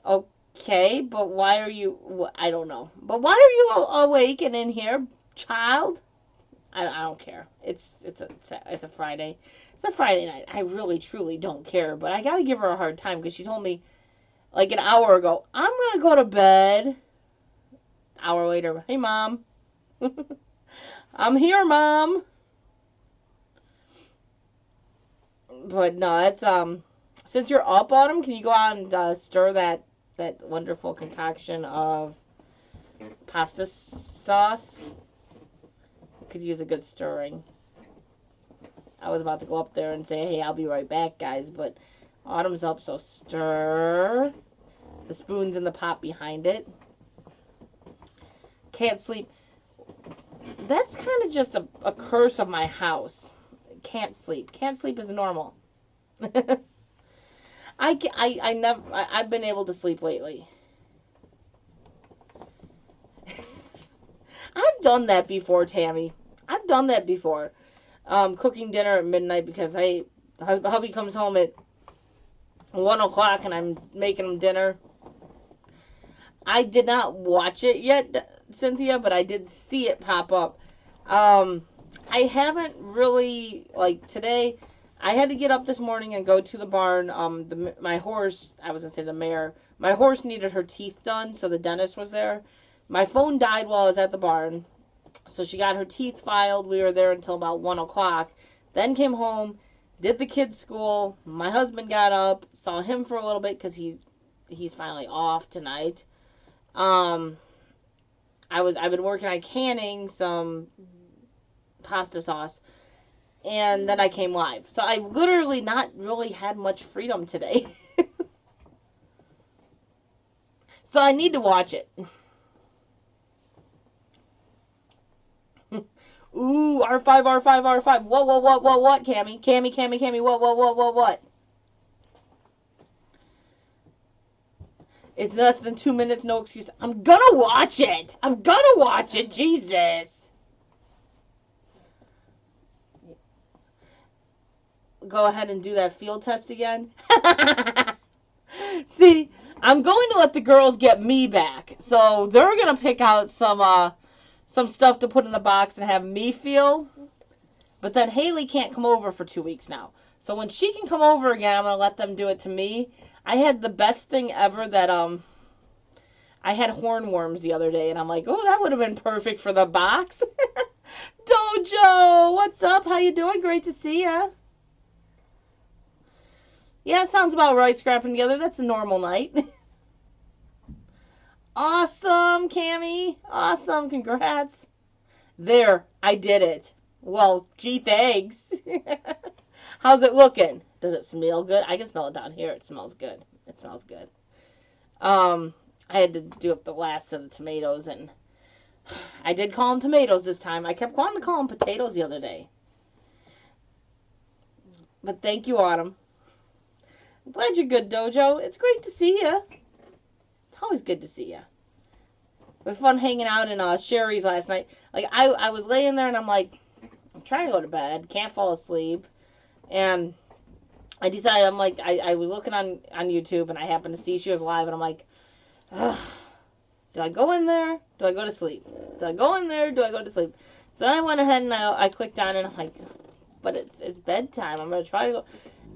Okay, but why are you? I don't know. But why are you awake and in here, child? I don't care. It's a Friday. It's a Friday night. I really truly don't care. But I gotta give her a hard time because she told me like an hour ago, I'm gonna go to bed. Hour later, hey mom. I'm here, mom. But no, it's since you're up, Autumn, can you go out and stir that wonderful concoction of pasta sauce? Could use a good stirring. I was about to go up there and say, hey, I'll be right back, guys, but Autumn's up, so stir. The spoon's in the pot behind it. Can't sleep. That's kind of just a curse of my house. Can't sleep. Can't sleep is normal. I've been able to sleep lately. I've done that before, Tammy. I've done that before. Cooking dinner at midnight because hubby comes home at 1 o'clock and I'm making him dinner. I did not watch it yet, Cynthia, but I did see it pop up. I haven't really, like, today, I had to get up this morning and go to the barn. My horse, I was going to say the mare, my horse needed her teeth done, so the dentist was there. My phone died while I was at the barn, so she got her teeth filed. We were there until about 1 o'clock. Then came home, did the kids' school. My husband got up, saw him for a little bit because he's finally off tonight. I've been working on canning some pasta sauce, and then I came live. So I literally not really had much freedom today. So I need to watch it. Ooh, R5, R5, R5. What, Cammy? Cammy, what? It's less than 2 minutes, no excuse. I'm gonna watch it! Jesus! Go ahead and do that field test again. See, I'm going to let the girls get me back. So they're gonna pick out some stuff to put in the box and have me feel. But then Haley can't come over for 2 weeks now. So when she can come over again, I'm going to let them do it to me. I had the best thing ever that, I had hornworms the other day. And I'm like, oh, that would have been perfect for the box. Dojo, what's up? How you doing? Great to see ya. Yeah, it sounds about right, scrapping together. That's a normal night. Awesome, Cammy. Awesome. Congrats. There, I did it. Well, gee, thanks. How's it looking? Does it smell good? I can smell it down here. It smells good. I had to do up the last of the tomatoes, and I did call them tomatoes this time. I kept wanting to call them potatoes the other day. But thank you, Autumn. I'm glad you're good, Dojo. It's great to see you. It's always good to see you. It was fun hanging out in Sherry's last night. Like, I was laying there and I'm like, I'm trying to go to bed. Can't fall asleep. And I decided, I'm like, I was looking on YouTube and I happened to see she was live and I'm like, ugh, do I go in there? Do I go to sleep? Do I go in there? Do I go to sleep? So then I went ahead and I clicked on it and I'm like, but it's bedtime. I'm going to try to go.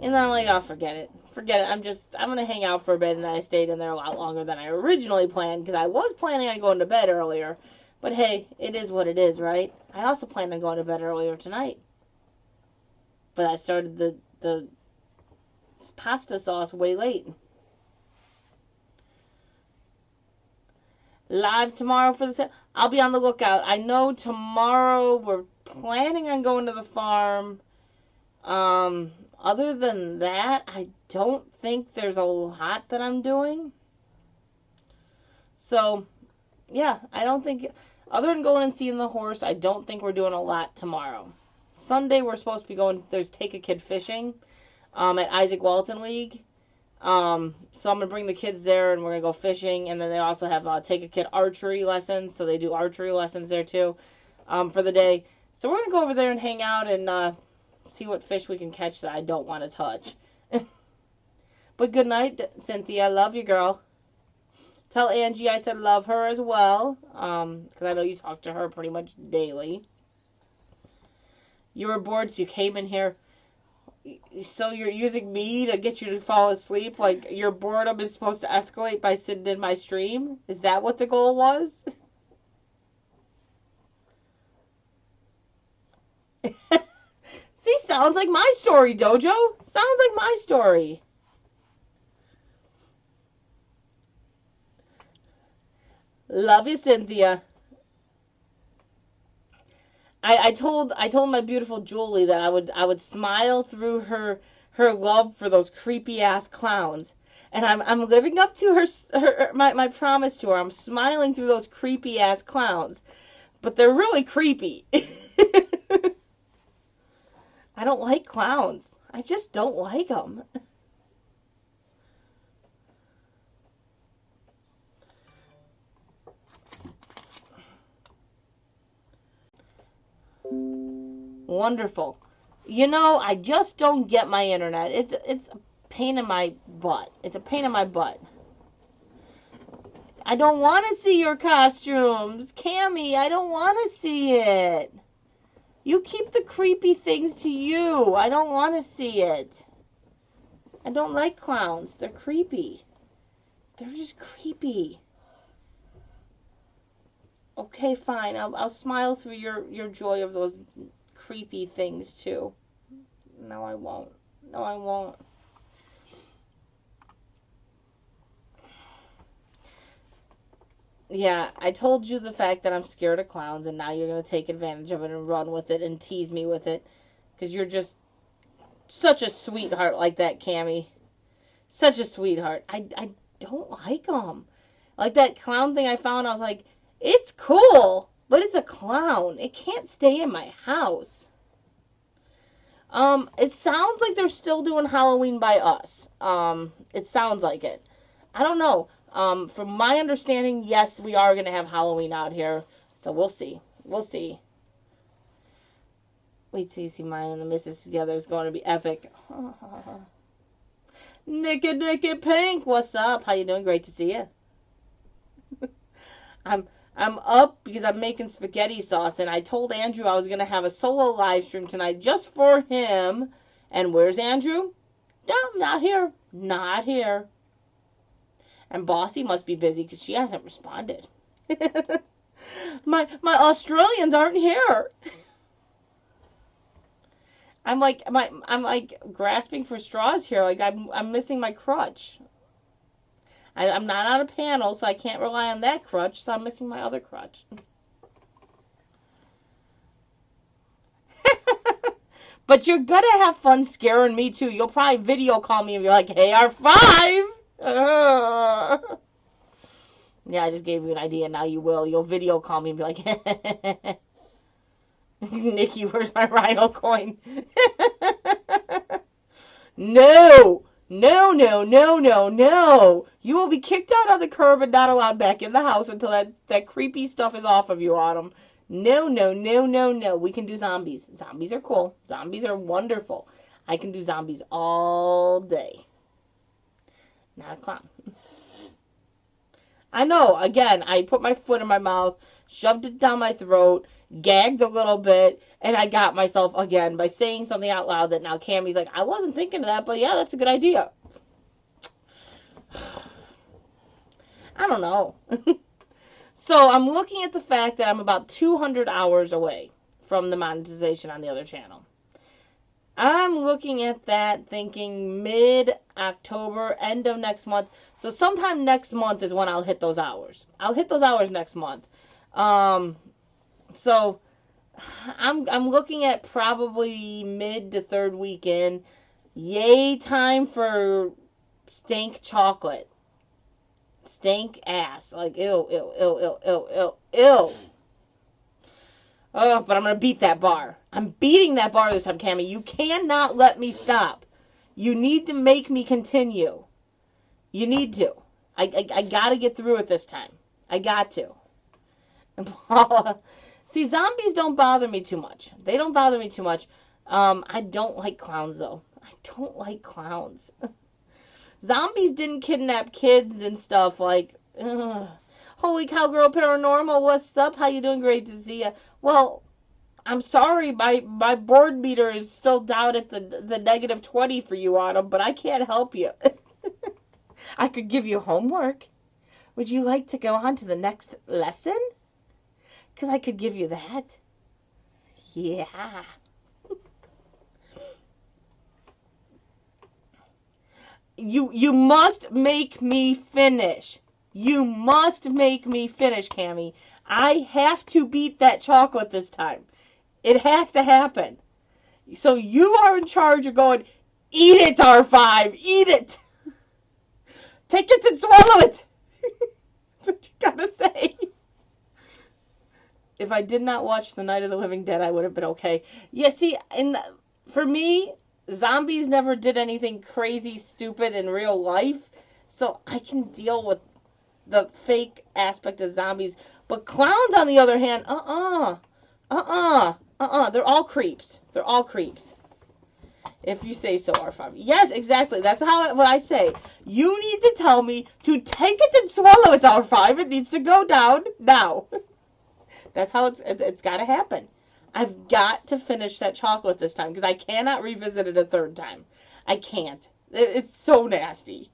And then I'm like, oh, forget it. Forget it. I'm going to hang out for a bit. And then I stayed in there a lot longer than I originally planned because I was planning on going to bed earlier. But hey, it is what it is, right? I also planned on going to bed earlier tonight. But I started the pasta sauce way late. Live tomorrow for the... I'll be on the lookout. I know tomorrow we're planning on going to the farm. Other than that, I don't think there's a lot that I'm doing. So, yeah, I don't think... Other than going and seeing the horse, I don't think we're doing a lot tomorrow. Sunday, we're supposed to be going... There's Take a Kid Fishing at Isaac Walton League. So I'm going to bring the kids there and we're going to go fishing. And then they also have Take a Kid archery lessons. So they do archery lessons there too for the day. So we're going to go over there and hang out and see what fish we can catch that I don't want to touch. But good night, Cynthia. Love you, girl. Tell Angie I said love her as well. Because I know you talk to her pretty much daily. You were bored, so you came in here. So you're using me to get you to fall asleep? Like, your boredom is supposed to escalate by sitting in my stream? Is that what the goal was? See, sounds like my story, Dojo. Sounds like my story. Love you, Cynthia. I told my beautiful Julie that I would smile through her love for those creepy ass clowns, and I'm living up to my promise to her. I'm smiling through those creepy ass clowns, but they're really creepy. I don't like clowns. I just don't like them. Wonderful. You know, I just don't get my internet. It's a pain in my butt. It's a pain in my butt. I don't want to see your costumes. Cammy, I don't want to see it. You keep the creepy things to you. I don't want to see it. I don't like clowns. They're creepy. They're just creepy. Okay, fine. I'll smile through your joy of those creepy things too. No, I won't. No, I won't. Yeah, I told you the fact that I'm scared of clowns, and now you're going to take advantage of it and run with it and tease me with it. Because you're just such a sweetheart like that, Cammy. Such a sweetheart. I don't like them. Like that clown thing I found, I was like, it's cool, but it's a clown. It can't stay in my house. It sounds like they're still doing Halloween by Us. It sounds like it. I don't know. From my understanding, yes, we are going to have Halloween out here. So we'll see. We'll see. Wait till you see mine and the missus together. It's going to be epic. Nicky Pink, what's up? How you doing? Great to see you. I'm up because I'm making spaghetti sauce, and I told Andrew I was going to have a solo live stream tonight just for him. And where's Andrew? No, not here. Not here. And Bossy must be busy because she hasn't responded. my Australians aren't here. I'm like grasping for straws here. Like I'm missing my crutch. I'm not on a panel, so I can't rely on that crutch, so I'm missing my other crutch. But you're gonna have fun scaring me, too. You'll probably video call me and be like, hey, R5! Yeah, I just gave you an idea. Now you will. You'll video call me and be like, Nikki, where's my rhino coin? No! No, no, no, no, no! You will be kicked out on the curb and not allowed back in the house until that creepy stuff is off of you, Autumn. No, no, no, no, no. We can do zombies. Zombies are cool. Zombies are wonderful. I can do zombies all day. Not a clown. I know, again, I put my foot in my mouth, shoved it down my throat, gagged a little bit, and I got myself again by saying something out loud that now Cammie's like, I wasn't thinking of that, but yeah, that's a good idea. I don't know. So I'm looking at the fact that I'm about 200 hours away from the monetization on the other channel. I'm looking at that thinking mid-October, end of next month. So sometime next month is when I'll hit those hours. I'll hit those hours next month. So I'm looking at probably mid to third weekend. Yay time for stank chocolate. Stank ass. Like, ew, ew, ew, ew, ew, ew, ew. Oh, but I'm going to beat that bar. I'm beating that bar this time, Cammie. You cannot let me stop. You need to make me continue. You need to. I got to get through it this time. I got to. And Paula, see, zombies don't bother me too much. They don't bother me too much. I don't like clowns, though. I don't like clowns. Zombies didn't kidnap kids and stuff. Like, holy cow, girl paranormal, what's up? How you doing? Great to see you. Well, I'm sorry, my board meter is still down at the negative 20 for you, Autumn, but I can't help you. I could give you homework. Would you like to go on to the next lesson? Because I could give you that. Yeah. You must make me finish. You must make me finish, Cammie. I have to beat that chocolate this time. It has to happen. So you are in charge of going, eat it, R5, eat it. Take it and swallow it. That's what you gotta say. If I did not watch The Night of the Living Dead, I would have been okay. Yeah, see, for me, zombies never did anything crazy, stupid in real life, so I can deal with the fake aspect of zombies. But clowns, on the other hand, they're all creeps. They're all creeps. If you say so, R5. Yes, exactly. That's what I say. You need to tell me to take it and swallow it, R5. It needs to go down now. That's how it's got to happen. I've got to finish that chocolate this time because I cannot revisit it a third time. I can't. It's so nasty.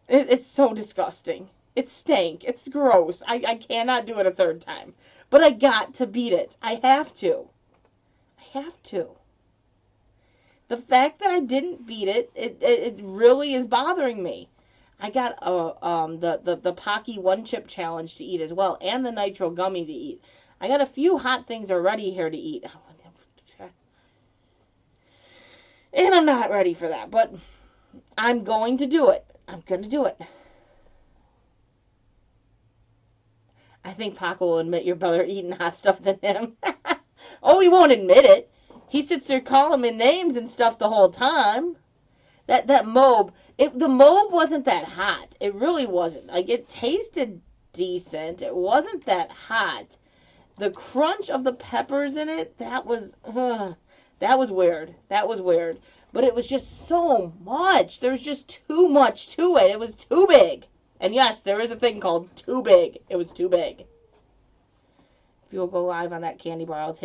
It's so disgusting. It's stank. It's gross. I cannot do it a third time. But I got to beat it. I have to. I have to. The fact that I didn't beat it really is bothering me. I got the Pocky One Chip Challenge to eat as well, and the Nitro Gummy to eat. I got a few hot things already here to eat. And I'm not ready for that, but I'm going to do it. I'm going to do it. I think Paco will admit you're better at eating hot stuff than him. Oh, he won't admit it. He sits there calling me names and stuff the whole time. That Mobe, the Mobe wasn't that hot. It really wasn't. Like, it tasted decent. It wasn't that hot. The crunch of the peppers in it, that was weird. That was weird. But it was just so much. There was just too much to it. It was too big. And yes, there is a thing called too big. It was too big. If you'll go live on that candy bar, I'll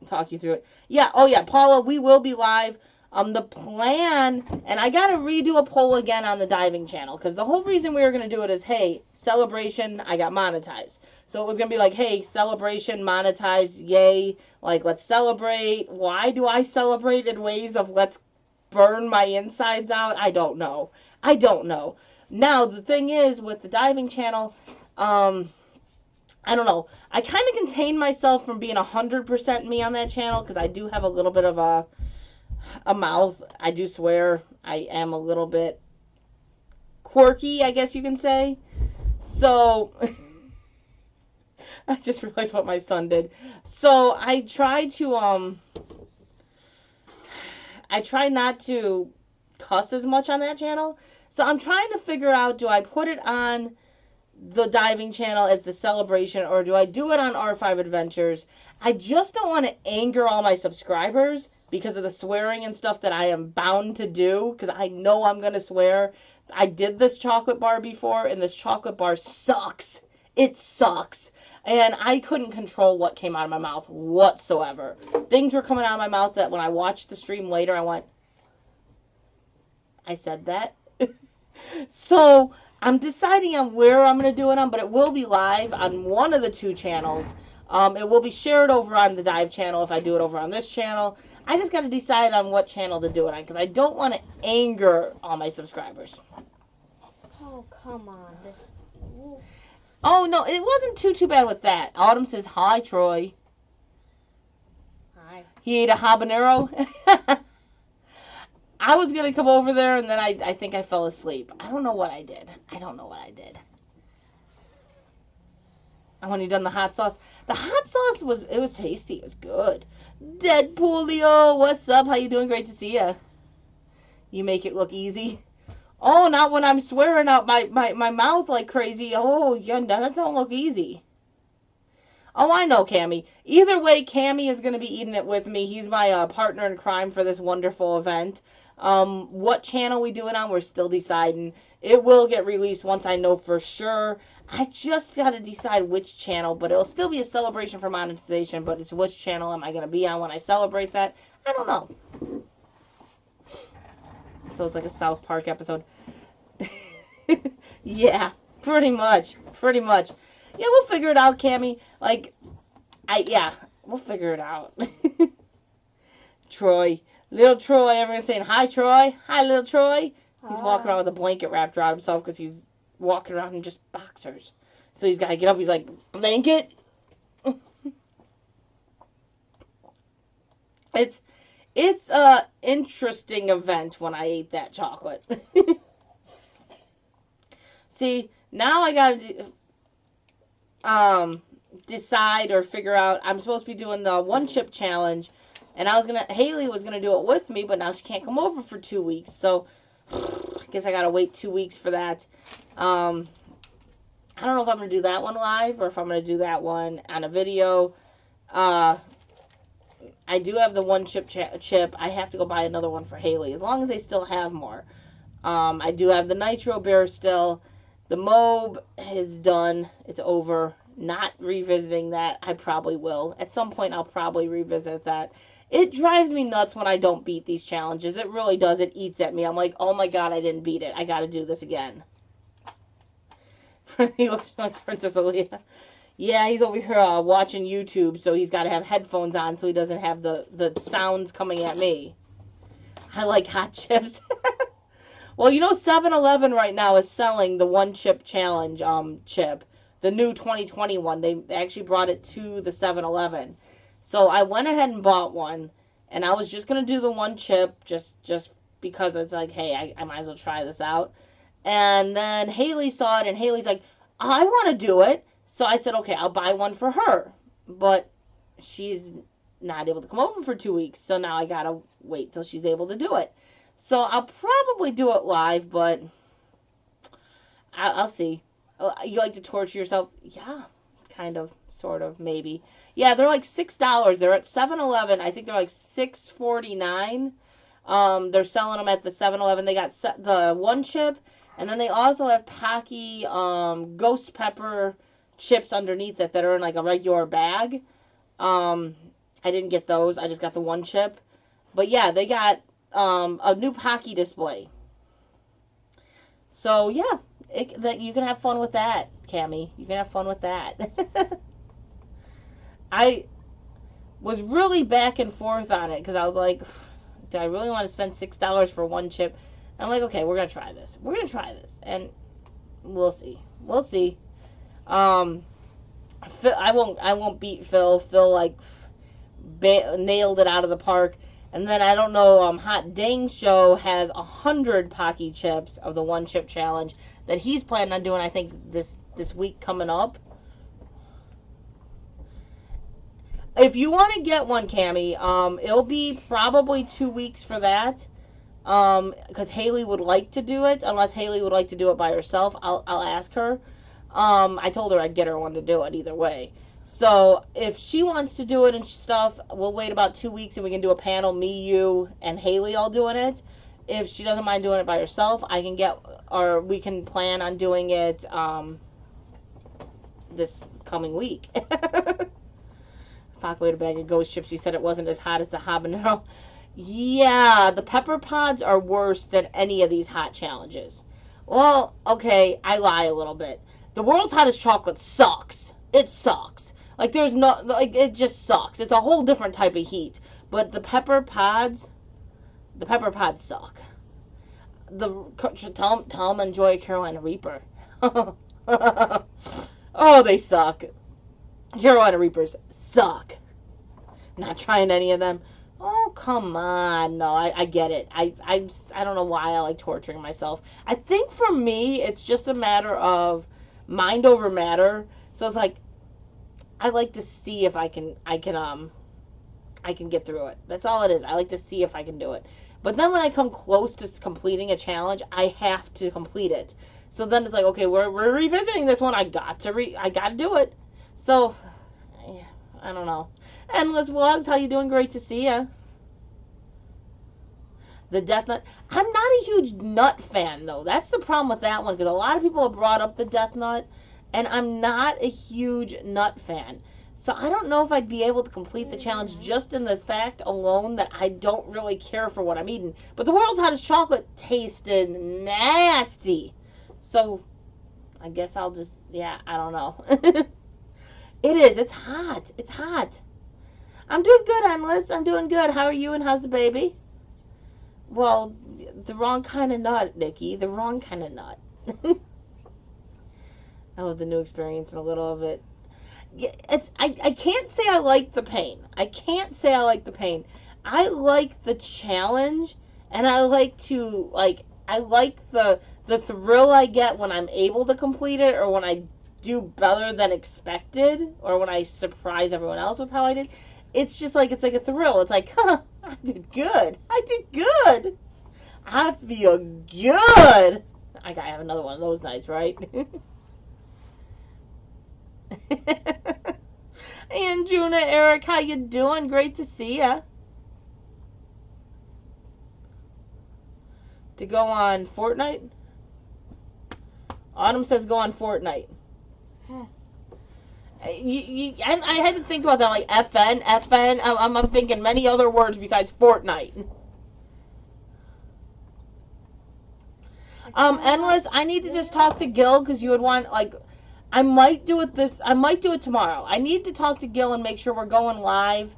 talk you through it. Yeah, oh yeah, Paula, we will be live. The plan, and I got to redo a poll again on the diving channel, because the whole reason we were going to do it is, hey, celebration, I got monetized. So it was going to be like, hey, celebration, monetize, yay, like, let's celebrate. Why do I celebrate in ways of let's burn my insides out? I don't know. I don't know. Now, the thing is, with the diving channel, I don't know. I kind of contain myself from being 100% me on that channel, because I do have a little bit of a mouth. I do swear. I am a little bit quirky, I guess you can say. So, I just realized what my son did. So, I try not to cuss as much on that channel. So, I'm trying to figure out, do I put it on the diving channel as the celebration, or do I do it on R5 Adventures? I just don't want to anger all my subscribers because of the swearing and stuff that I am bound to do, because I know I'm going to swear. I did this chocolate bar before, and this chocolate bar sucks. It sucks. And I couldn't control what came out of my mouth whatsoever. Things were coming out of my mouth that when I watched the stream later, I went, I said that? So, I'm deciding on where I'm going to do it on, but it will be live on one of the two channels. It will be shared over on the Dive channel if I do it over on this channel. I just got to decide on what channel to do it on, because I don't want to anger all my subscribers. Oh, come on. Oh, no, it wasn't too bad with that. Autumn says, hi, Troy. Hi. He ate a habanero. I was going to come over there, and then I think I fell asleep. I don't know what I did. And when you done the hot sauce, the hot sauce was tasty. It was good. Deadpoolio, what's up? How you doing? Great to see you. You make it look easy. Oh, not when I'm swearing out my mouth like crazy. Oh, yeah, that don't look easy. Oh, I know, Cammy. Either way, Cammy is going to be eating it with me. He's my partner in crime for this wonderful event. What channel we do it on, we're still deciding. It will get released once I know for sure. I just got to decide which channel, but it'll still be a celebration for monetization, but it's which channel am I going to be on when I celebrate that? I don't know. So it's like a South Park episode. Yeah, pretty much. Yeah, we'll figure it out, Cammy. We'll figure it out. Troy. Little Troy, everyone's saying, hi, Troy. Hi, little Troy. He's walking around with a blanket wrapped around himself because he's walking around in just boxers. So he's got to get up. He's like, blanket? It's a interesting event when I ate that chocolate. See, now I got to decide or figure out. I'm supposed to be doing the one chip challenge, and Haley was gonna do it with me, but now she can't come over for 2 weeks, so I guess I gotta wait 2 weeks for that. I don't know if I'm gonna do that one live or if I'm gonna do that one on a video. I do have the one chip. I have to go buy another one for Haley, as long as they still have more. I do have the Nitro Bear still. The Mobe is done. It's over. Not revisiting that. I probably will. At some point, I'll probably revisit that. It drives me nuts when I don't beat these challenges. It really does. It eats at me. I'm like, oh my god, I didn't beat it. I gotta do this again. He looks like Princess Aaliyah. Yeah, he's over here watching YouTube, so he's got to have headphones on so he doesn't have the sounds coming at me. I like hot chips. Well, 7-Eleven right now is selling the one chip challenge chip. The new 2021. They actually brought it to the 7-Eleven. So I went ahead and bought one, and I was just going to do the one chip just because it's like, hey, I might as well try this out. And then Haley saw it, and Haley's like, I want to do it. So I said, okay, I'll buy one for her. But she's not able to come over for 2 weeks, so now I got to wait till she's able to do it. So I'll probably do it live, but I'll see. You like to torture yourself? Yeah, kind of, sort of, maybe. Yeah, they're like $6. They're at 7-Eleven. I think they're like $6.49. They're selling them at the 7-Eleven. They got the one chip, and then they also have Pocky ghost pepper chips underneath it that are in like a regular bag. I didn't get those. I just got the one chip. But yeah, they got a new Pocky display. So yeah, you can have fun with that, Cammy. You can have fun with that. I was really back and forth on it because I was like, do I really want to spend $6 for one chip? And I'm like, okay, we're gonna try this. And we'll see. I won't beat Phil. Phil nailed it out of the park. And then I don't know, Hot Dang Show has 100 Pocky chips of the one chip challenge that he's planning on doing, I think, this week coming up. If you want to get one, Cammy, it'll be probably 2 weeks for that. Because Haley would like to do it, unless Haley would like to do it by herself. I'll ask her. I told her I'd get her one to do it either way. So if she wants to do it and stuff, we'll wait about 2 weeks and we can do a panel, me, you, and Haley all doing it. If she doesn't mind doing it by herself, we can plan on doing it this coming week. Pac ate a bag of ghost chips. He said it wasn't as hot as the habanero. Yeah, the pepper pods are worse than any of these hot challenges. Well, okay, I lie a little bit. The world's hottest chocolate sucks. It sucks. Like, it just sucks. It's a whole different type of heat. But the pepper pods suck. Tell them enjoy Carolina Reaper. Oh, they suck. Carolina Reapers suck. Not trying any of them. Oh, come on. No, I get it. I don't know why I like torturing myself. I think for me, it's just a matter of mind over matter. So it's like, I like to see if I can get through it. That's all it is. I like to see if I can do it. But then when I come close to completing a challenge, I have to complete it. So then it's like, okay, we're revisiting this one. I got to do it. So, yeah, I don't know. Endless Vlogs, how you doing? Great to see ya. The Death Nut. I'm not a huge nut fan, though. That's the problem with that one, because a lot of people have brought up the Death Nut, and I'm not a huge nut fan. So I don't know if I'd be able to complete the challenge just in the fact alone that I don't really care for what I'm eating. But the world's hottest chocolate tasted nasty. So I guess I'll just, yeah, I don't know. It is. It's hot. It's hot. I'm doing good, Endless. I'm doing good. How are you and how's the baby? Well, the wrong kind of nut, Nikki. The wrong kind of nut. I love the new experience and a little of it. Yeah, I can't say I like the pain. I can't say I like the pain. I like the challenge, and I like the thrill I get when I'm able to complete it, or when I do better than expected, or when I surprise everyone else with how I did. It's just like, it's like a thrill. It's like, huh, I did good. I did good. I feel good. I gotta have another one of those nights, right? And Juna, Eric, how you doing? Great to see ya. To go on Fortnite? Autumn says go on Fortnite. I had to think about that, like FN. I'm thinking many other words besides Fortnite. Endless, I need to just talk to Gil, because you would want, like, I might do it tomorrow. I need to talk to Gil and make sure we're going live,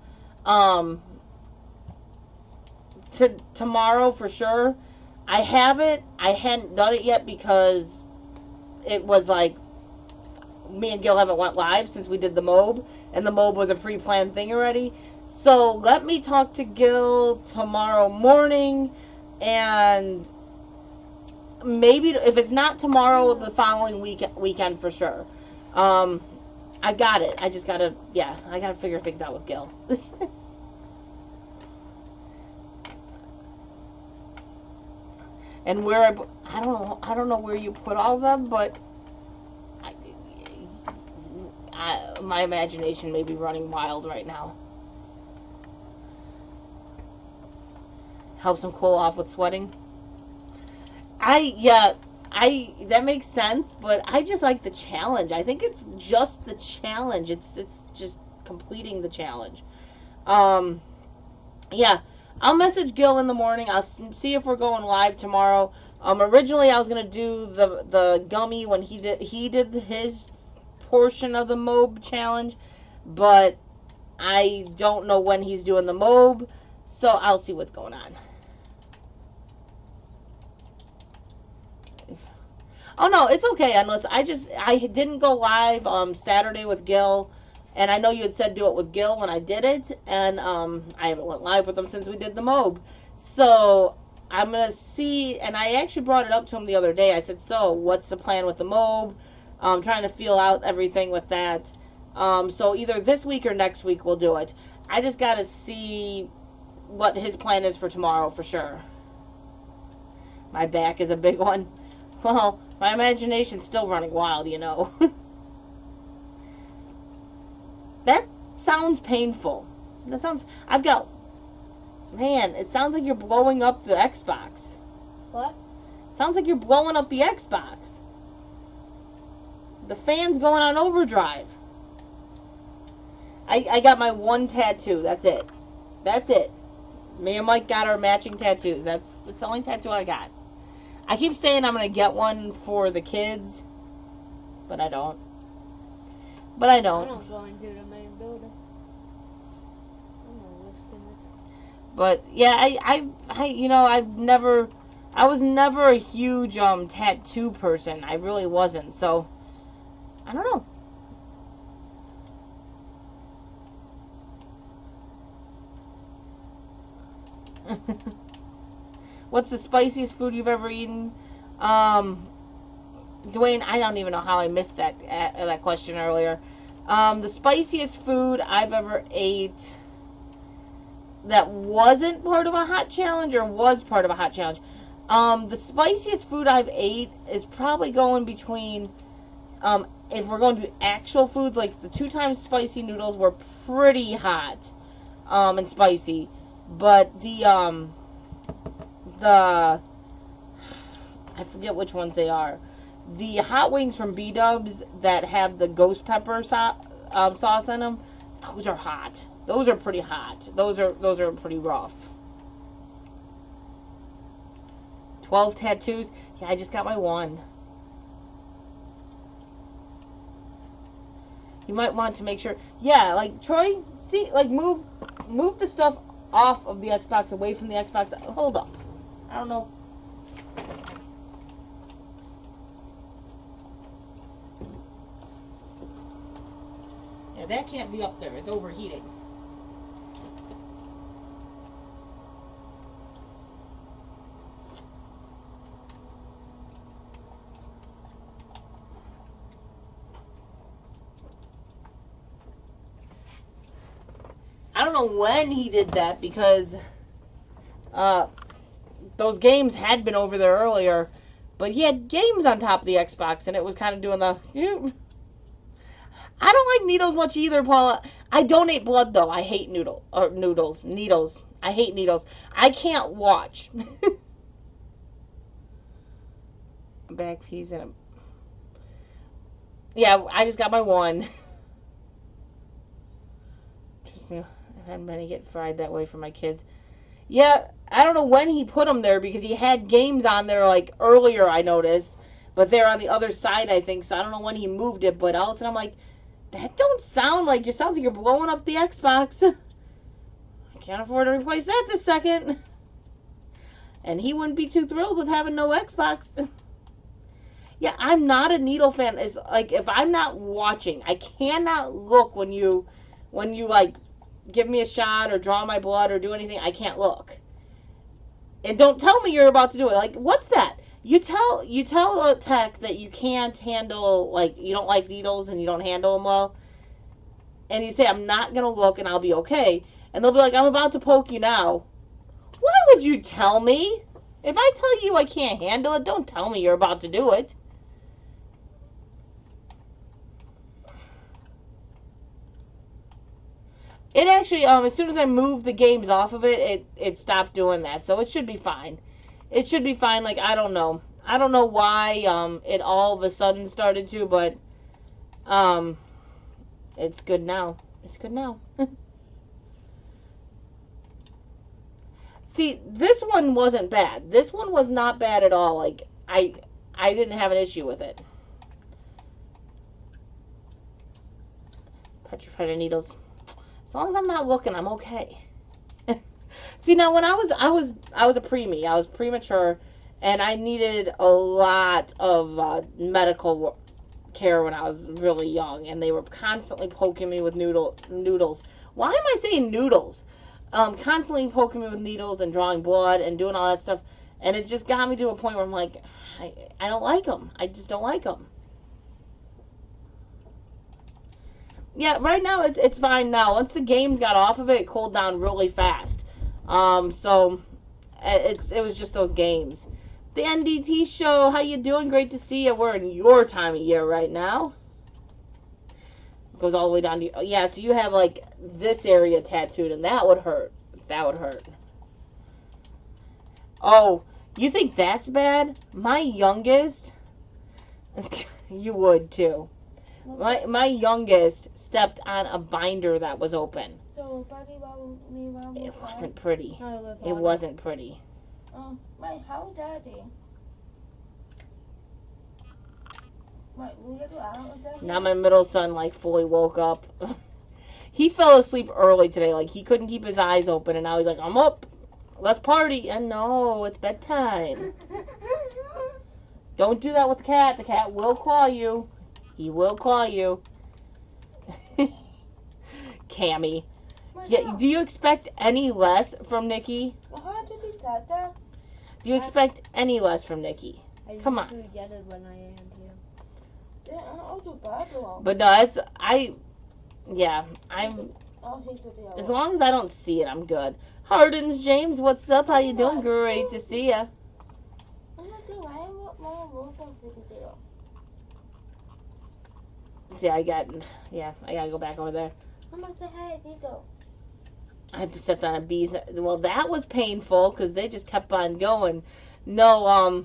tomorrow for sure. I hadn't done it yet because it was like, me and Gil haven't went live since we did the MOB, and the MOB was a pre-planned thing already. So let me talk to Gil tomorrow morning, and maybe if it's not tomorrow, the following weekend for sure. I got it. I just gotta, I gotta figure things out with Gil. And where I don't know where you put all of them, but my imagination may be running wild right now. Helps him cool off with sweating. That makes sense, but I just like the challenge. I think it's just the challenge. It's just completing the challenge. Yeah. I'll message Gil in the morning. I'll see if we're going live tomorrow. Originally I was gonna do the gummy when he did his portion of the MOB challenge, but I don't know when he's doing the MOB, so I'll see what's going on. Oh no, it's okay, unless I didn't go live Saturday with Gil. And I know you had said do it with Gil when I did it, and I haven't went live with him since we did the MOB. So I'm going to see, and I actually brought it up to him the other day. I said, so what's the plan with the MOB? Trying to feel out everything with that. So either this week or next week we'll do it. I just got to see what his plan is for tomorrow for sure. My back is a big one. Well, my imagination's still running wild, you know. That sounds painful. That sounds... Man, it sounds like you're blowing up the Xbox. What? Sounds like you're blowing up the Xbox. The fan's going on overdrive. I got my one tattoo. That's it. That's it. Me and Mike got our matching tattoos. That's the only tattoo I got. I keep saying I'm going to get one for the kids, but I don't. But I don't. I don't go into the main building. I'm not risking it. But yeah, I you know, I was never a huge tattoo person. I really wasn't. So I don't know. What's the spiciest food you've ever eaten? Dwayne, I don't even know how I missed that question earlier. The spiciest food I've ever ate that wasn't part of a hot challenge or was part of a hot challenge. The spiciest food I've ate is probably going between, if we're going to actual foods, like the 2 times spicy noodles were pretty hot, and spicy. But I forget which ones they are. The hot wings from B-Dubs that have the ghost pepper sauce in them, those are hot. Those are pretty hot. Those are pretty rough. 12 tattoos? Yeah, I just got my one. You might want to make sure. Yeah, like Troy, see, like move the stuff off of the Xbox, away from the Xbox. Hold up. I don't know. Yeah, that can't be up there. It's overheating. I don't know when he did that because those games had been over there earlier, but he had games on top of the Xbox, and it was kind of doing the... I don't like needles much either, Paula. I donate blood, though. I hate needles. I hate needles. I can't watch. Back peas and a... Yeah, I just got my one. Trust me, I hadn't been to get fried that way for my kids. Yeah, I don't know when he put them there because he had games on there like earlier, I noticed. But they're on the other side, I think. So I don't know when he moved it. But all of a sudden I'm like, that don't sound like... It sounds like you're blowing up the Xbox. I can't afford to replace that this second. And he wouldn't be too thrilled with having no Xbox. Yeah, I'm not a needle fan. It's like, if I'm not watching, I cannot look when you like, give me a shot or draw my blood or do anything. I can't look. And don't tell me you're about to do it. Like, what's that? You tell a tech that you can't handle, like, you don't like needles and you don't handle them well. And you say, I'm not going to look and I'll be okay. And they'll be like, I'm about to poke you now. Why would you tell me? If I tell you I can't handle it, don't tell me you're about to do it. It actually, as soon as I moved the games off of it, it stopped doing that. So it should be fine. It should be fine. Like, I don't know. I don't know why it all of a sudden started to, but it's good now. It's good now. See, this one wasn't bad. This one was not bad at all. Like, I didn't have an issue with it. Petrified needles. As long as I'm not looking, I'm okay. See, now when I was a preemie, I was premature, and I needed a lot of medical care when I was really young, and they were constantly poking me with noodles. Why am I saying noodles? Constantly poking me with needles and drawing blood and doing all that stuff, and it just got me to a point where I'm like, I don't like them. I just don't like them. Yeah, right now it's fine now. Once the games got off of it, it cooled down really fast. So it was just those games. The NDT show, how you doing? Great to see you. We're in your time of year right now. Goes all the way down to, yeah, so you have like this area tattooed, and that would hurt. That would hurt. Oh, you think that's bad? My youngest, you would too. My youngest stepped on a binder that was open. It wasn't pretty. It wasn't pretty. How daddy? Now my middle son like fully woke up. He fell asleep early today. Like he couldn't keep his eyes open, and now he's like, I'm up. Let's party. And no, it's bedtime. Don't do that with the cat. The cat will claw you. He will claw you. Cammy. Yeah, do you expect any less from Nikki? How did he start that? Do you expect any less from Nikki? Come on. I usually get it when I am here. Yeah, I'll do bad. But no, it's I'm. As long as I don't see it, I'm good. Hardens James, what's up? How you doing? Great to see ya. See, I gotta go back over there. Mama, say hi, Tito. I stepped on a bee's nest. Well, that was painful because they just kept on going. No,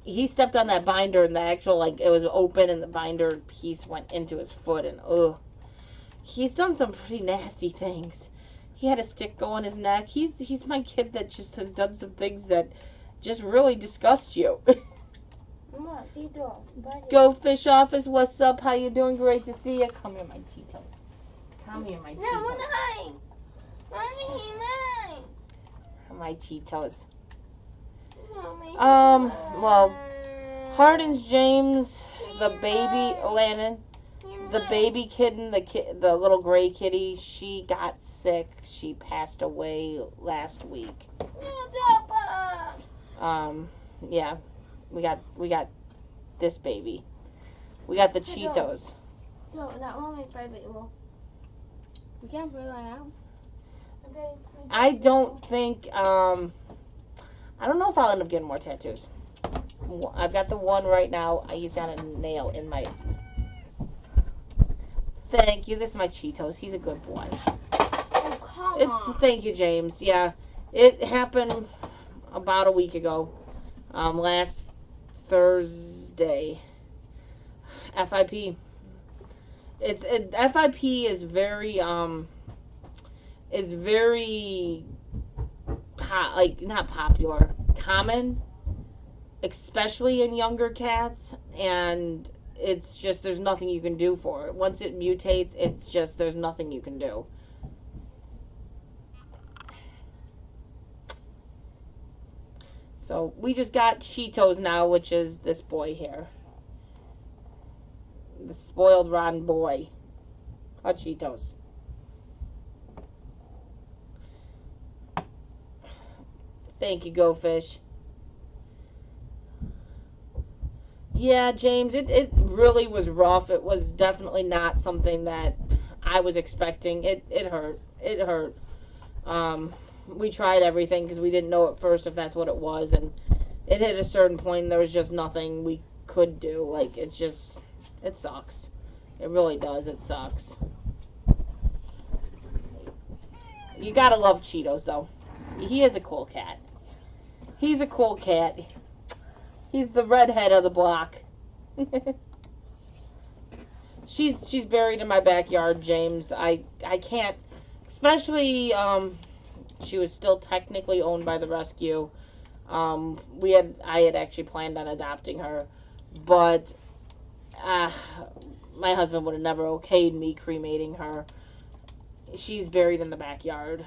he stepped on that binder and the actual, like, it was open and the binder piece went into his foot and, ugh. He's done some pretty nasty things. He had a stick go in his neck. He's my kid that just has done some things that just really disgust you. Mama, Tito. Go Fish Office, what's up? How you doing? Great to see you. Come here, my Titos. Come here, my Cheetos. No, mine. My Cheetos. Mommy. Well, Hardens James, the baby, Landon, the baby kitten, the little gray kitty, she got sick. She passed away last week. Yeah, we got this baby. We got the Cheetos. No, not only baby. We can't put it out. I don't think, I don't know if I'll end up getting more tattoos. I've got the one right now. He's got a nail in my... Thank you. This is my Cheetos. He's a good boy. Oh, come on. Thank you, James. Yeah, it happened about a week ago. Last Thursday. FIP. FIP is very, not popular, common, especially in younger cats, and it's just, there's nothing you can do for it. Once it mutates, it's just, there's nothing you can do. So, we just got Cheetos now, which is this boy here. The spoiled rotten boy. Hot Cheetos. Thank you, Go Fish. Yeah, James, it really was rough. It was definitely not something that I was expecting. It hurt. It hurt. We tried everything because we didn't know at first if that's what it was, and it hit a certain point and there was just nothing we could do. Like, it's just, it sucks. It really does. It sucks. You gotta love Cheetos, though. He is a cool cat. He's a cool cat. He's the redhead of the block. She's buried in my backyard, James. I can't, especially, she was still technically owned by the rescue. I had actually planned on adopting her, but my husband would have never okayed me cremating her. She's buried in the backyard.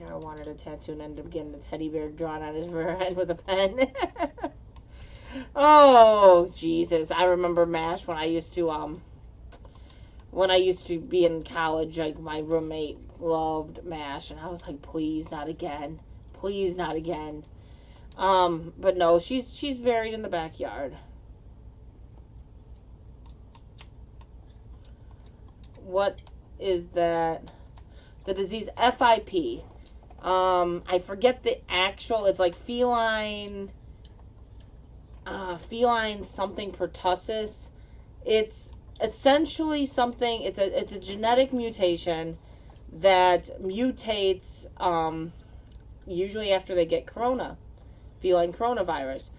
hair wanted a tattoo and ended up getting a teddy bear drawn on his forehead with a pen. Oh, Jesus. I remember MASH when I used to be in college. Like, my roommate loved MASH, and I was like, please, not again. Please, not again. But no, she's buried in the backyard. What is that? The disease FIP. I forget the actual. It's like feline something pertussis. It's essentially something. It's a genetic mutation that mutates usually after they get feline coronavirus.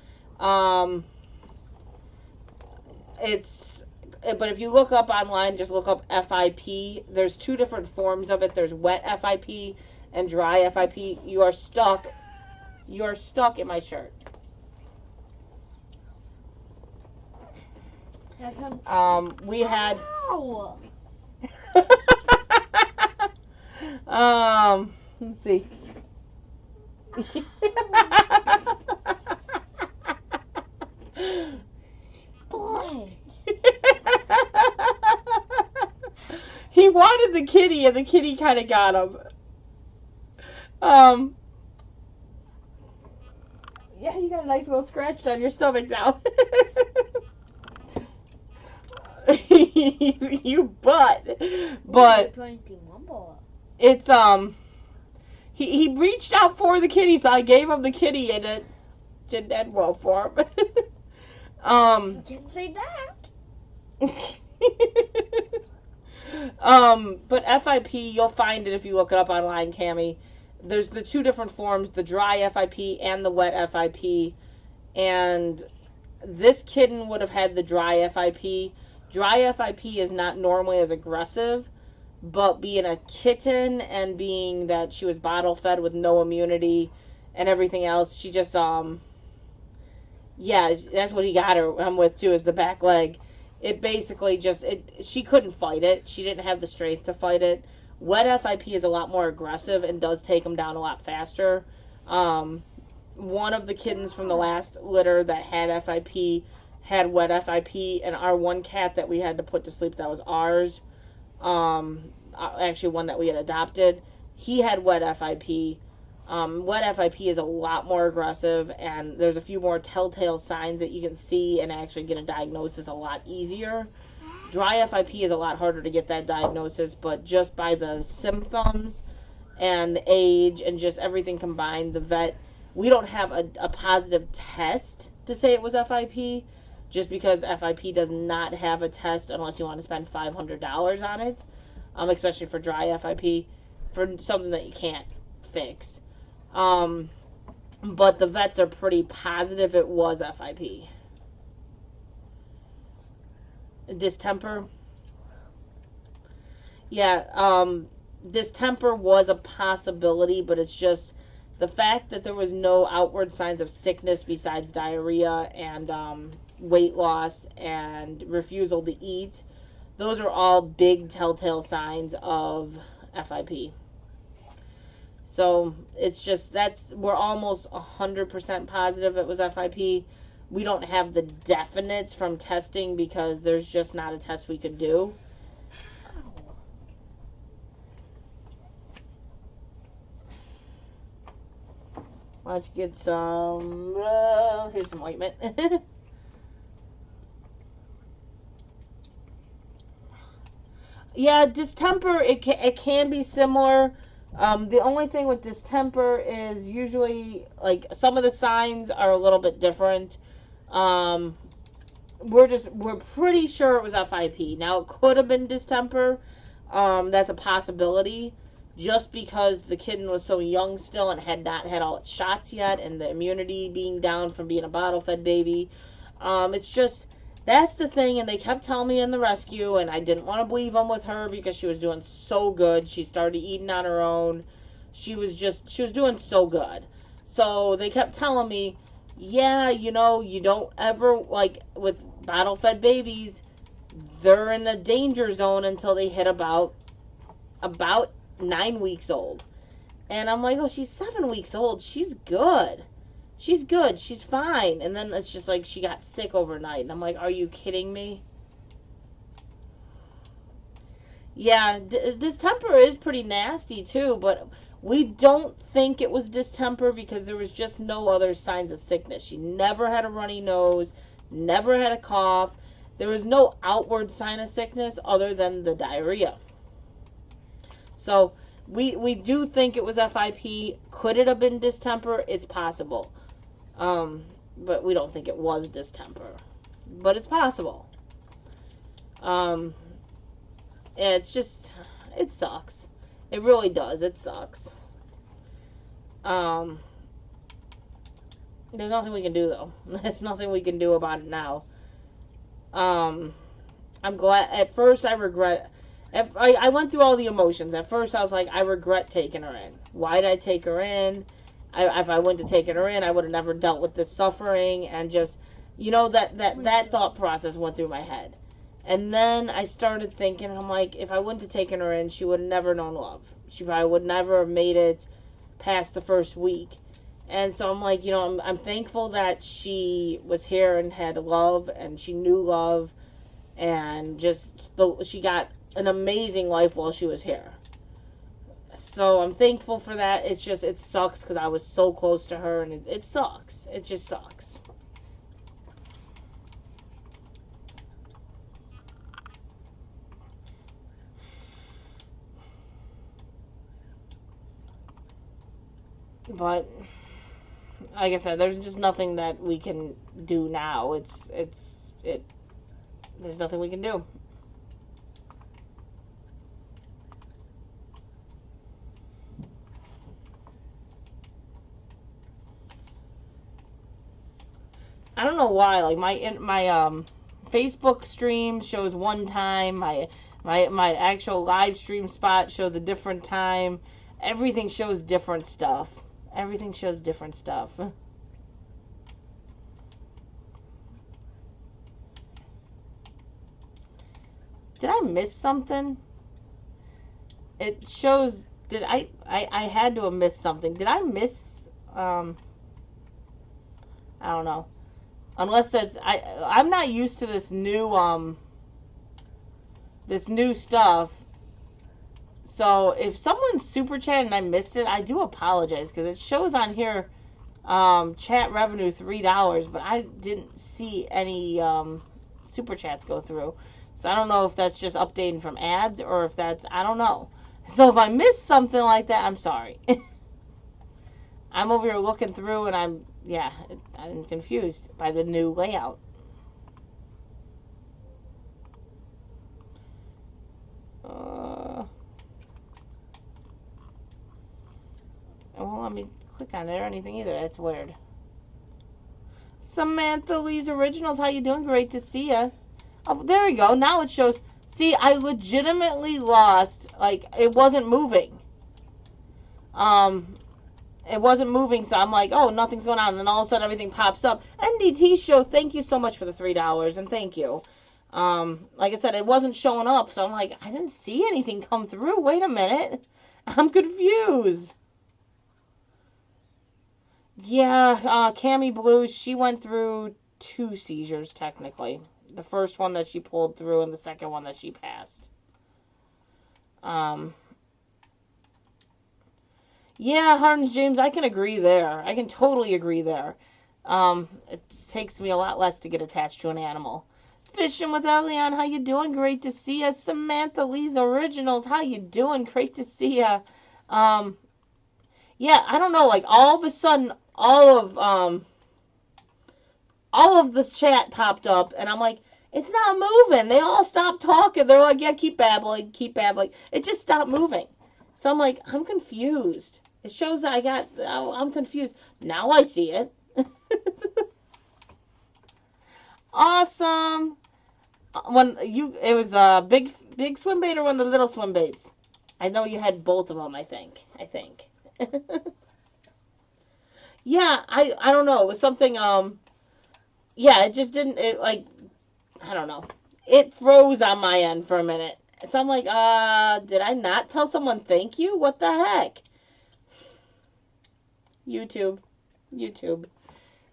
But if you look up online, just look up FIP. There's two different forms of it. There's wet FIP and dry FIP. You are stuck in my shirt. We had let's see. He wanted the kitty, and the kitty kind of got him. Yeah, you got a nice little scratch on your stomach now. You butt. But it's he reached out for the kitty, so I gave him the kitty, and it didn't end well for him. You can't say that. But FIP, you'll find it if you look it up online, Cammie. There's the two different forms, the dry FIP and the wet FIP. And this kitten would have had the dry FIP. Dry FIP is not normally as aggressive, but being a kitten and being that she was bottle fed with no immunity and everything else, she just, yeah, that's what he got her with too, is the back leg. It basically she couldn't fight it. She didn't have the strength to fight it. Wet FIP is a lot more aggressive and does take them down a lot faster. One of the kittens from the last litter that had FIP had wet FIP, and our one cat that we had to put to sleep that was ours, actually one that we had adopted, he had wet FIP. Wet FIP is a lot more aggressive, and there's a few more telltale signs that you can see and actually get a diagnosis a lot easier. Dry FIP is a lot harder to get that diagnosis, but just by the symptoms and the age and just everything combined, the vet, we don't have a positive test to say it was FIP, just because FIP does not have a test unless you want to spend $500 on it, especially for dry FIP, for something that you can't fix. But the vets are pretty positive it was FIP. Distemper. Yeah, distemper was a possibility, but it's just the fact that there was no outward signs of sickness besides diarrhea and weight loss and refusal to eat. Those are all big telltale signs of FIP. So it's just, we're almost 100% positive it was FIP. We don't have the definites from testing because there's just not a test we could do. Why don't you get some, here's some ointment. Yeah, distemper, it can be similar. The only thing with distemper is usually, like, some of the signs are a little bit different. We're pretty sure it was FIP. Now, it could have been distemper. That's a possibility. Just because the kitten was so young still and had not had all its shots yet, and the immunity being down from being a bottle-fed baby. It's just, that's the thing, and they kept telling me in the rescue, and I didn't want to believe them with her because she was doing so good. She started eating on her own. She was doing so good. So they kept telling me, yeah, you know, you don't ever, like, with bottle-fed babies, they're in a danger zone until they hit about 9 weeks old. And I'm like, oh, she's 7 weeks old. She's good. She's good. She's fine. And then it's just like she got sick overnight. And I'm like, are you kidding me? Yeah, distemper is pretty nasty too, but we don't think it was distemper because there was just no other signs of sickness. She never had a runny nose, never had a cough. There was no outward sign of sickness other than the diarrhea. So we do think it was FIP. Could it have been distemper? It's possible. But we don't think it was distemper. But it's possible. It's just, it sucks. It really does. It sucks. There's nothing we can do, though. There's nothing we can do about it now. I'm glad. At first, I regret. I went through all the emotions. At first, I was like, I regret taking her in. Why did I take her in? If I wouldn't have taken her in, I would have never dealt with this suffering. And just, that thought process went through my head. And then I started thinking, I'm like, if I wouldn't have taken her in, she would have never known love. She probably would never have made it past the first week. And so I'm like, I'm thankful that she was here and had love, and she knew love, and she got an amazing life while she was here. So I'm thankful for that. It's just, it sucks because I was so close to her, and it sucks. It just sucks. But like I said, there's just nothing that we can do now. There's nothing we can do. I don't know why. Like my Facebook stream shows one time. My actual live stream spot shows a different time. Everything shows different stuff. Everything shows different stuff. Did I miss something? It shows. I had to have missed something. Did I miss? I don't know. Unless that's I'm not used to this new stuff. So if someone's super chat and I missed it, I do apologize because it shows on here chat revenue $3, but I didn't see any super chats go through. So I don't know if that's just updating from ads or if that's, I don't know. So if I missed something like that, I'm sorry. I'm over here looking through and I'm confused by the new layout. It won't let me click on it or anything either. That's weird. Samantha Lee's Originals, how you doing? Great to see ya. Oh, there we go. Now it shows. See, I legitimately lost. Like, it wasn't moving. It wasn't moving, so I'm like, oh, nothing's going on. And then all of a sudden, everything pops up. NDT Show, thank you so much for the $3, and thank you. Like I said, it wasn't showing up, so I'm like, I didn't see anything come through. Wait a minute. I'm confused. Yeah, Cammy Blues, she went through 2 seizures, technically. The first one that she pulled through and the second one that she passed. Yeah, Hardens James, I can agree there. I can totally agree there. It takes me a lot less to get attached to an animal. Fishing with Elion, how you doing? Great to see ya. Samantha Lee's Originals, how you doing? Great to see ya. Yeah, I don't know, like all of a sudden all of this chat popped up and I'm like, it's not moving. They all stopped talking. They're like, yeah, keep babbling, keep babbling. It just stopped moving. So I'm like, I'm confused. It shows that I'm confused. Now I see it. Awesome. It was a big swim bait or one of the little swim baits? I know you had both of them, I think. Yeah, I don't know. It was something, yeah, it just didn't, I don't know. It froze on my end for a minute. So I'm like, did I not tell someone thank you? What the heck? YouTube. YouTube.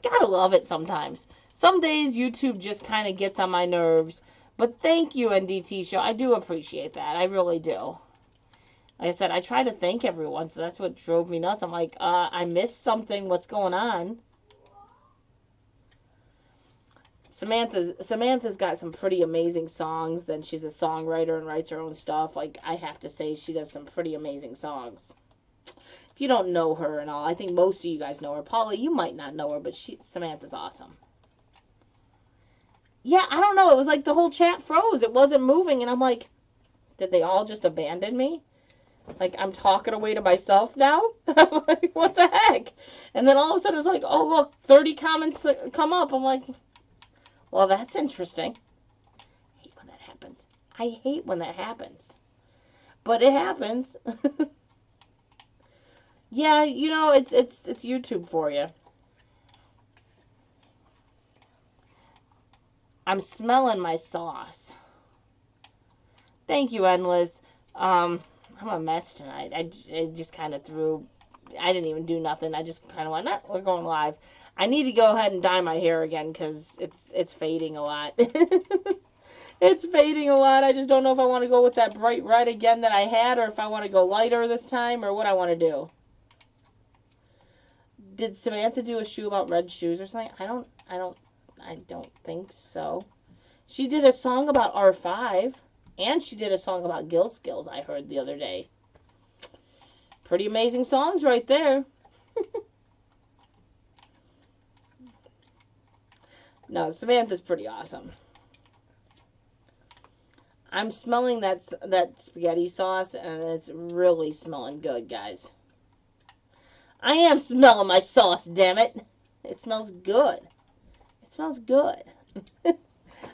Gotta love it sometimes. Some days YouTube just kind of gets on my nerves. But thank you, NDT Show. I do appreciate that. I really do. Like I said, I try to thank everyone, so that's what drove me nuts. I'm like, I missed something. What's going on? Samantha's got some pretty amazing songs. Then she's a songwriter and writes her own stuff. Like, I have to say, she does some pretty amazing songs. If you don't know her and all, I think most of you guys know her. Paula, you might not know her, but Samantha's awesome. Yeah, I don't know. It was like the whole chat froze. It wasn't moving, and I'm like, did they all just abandon me? Like, I'm talking away to myself now? I'm like, what the heck? And then all of a sudden it's like, oh, look, 30 comments come up. I'm like, well, that's interesting. I hate when that happens. I hate when that happens. But it happens. Yeah, you know, it's YouTube for you. I'm smelling my sauce. Thank you, Endless. I'm a mess tonight. I just kind of I didn't even do nothing. I just kind of went, we're going live. I need to go ahead and dye my hair again because it's fading a lot. It's fading a lot. I just don't know if I want to go with that bright red again that I had, or if I want to go lighter this time, or what I want to do. Did Samantha do a shoe about red shoes or something? I don't think so. She did a song about R5, and she did a song about Gill Skills, I heard the other day. Pretty amazing songs right there. No, Samantha's pretty awesome. I'm smelling that spaghetti sauce, and it's really smelling good, guys. I am smelling my sauce, damn it. It smells good. It smells good.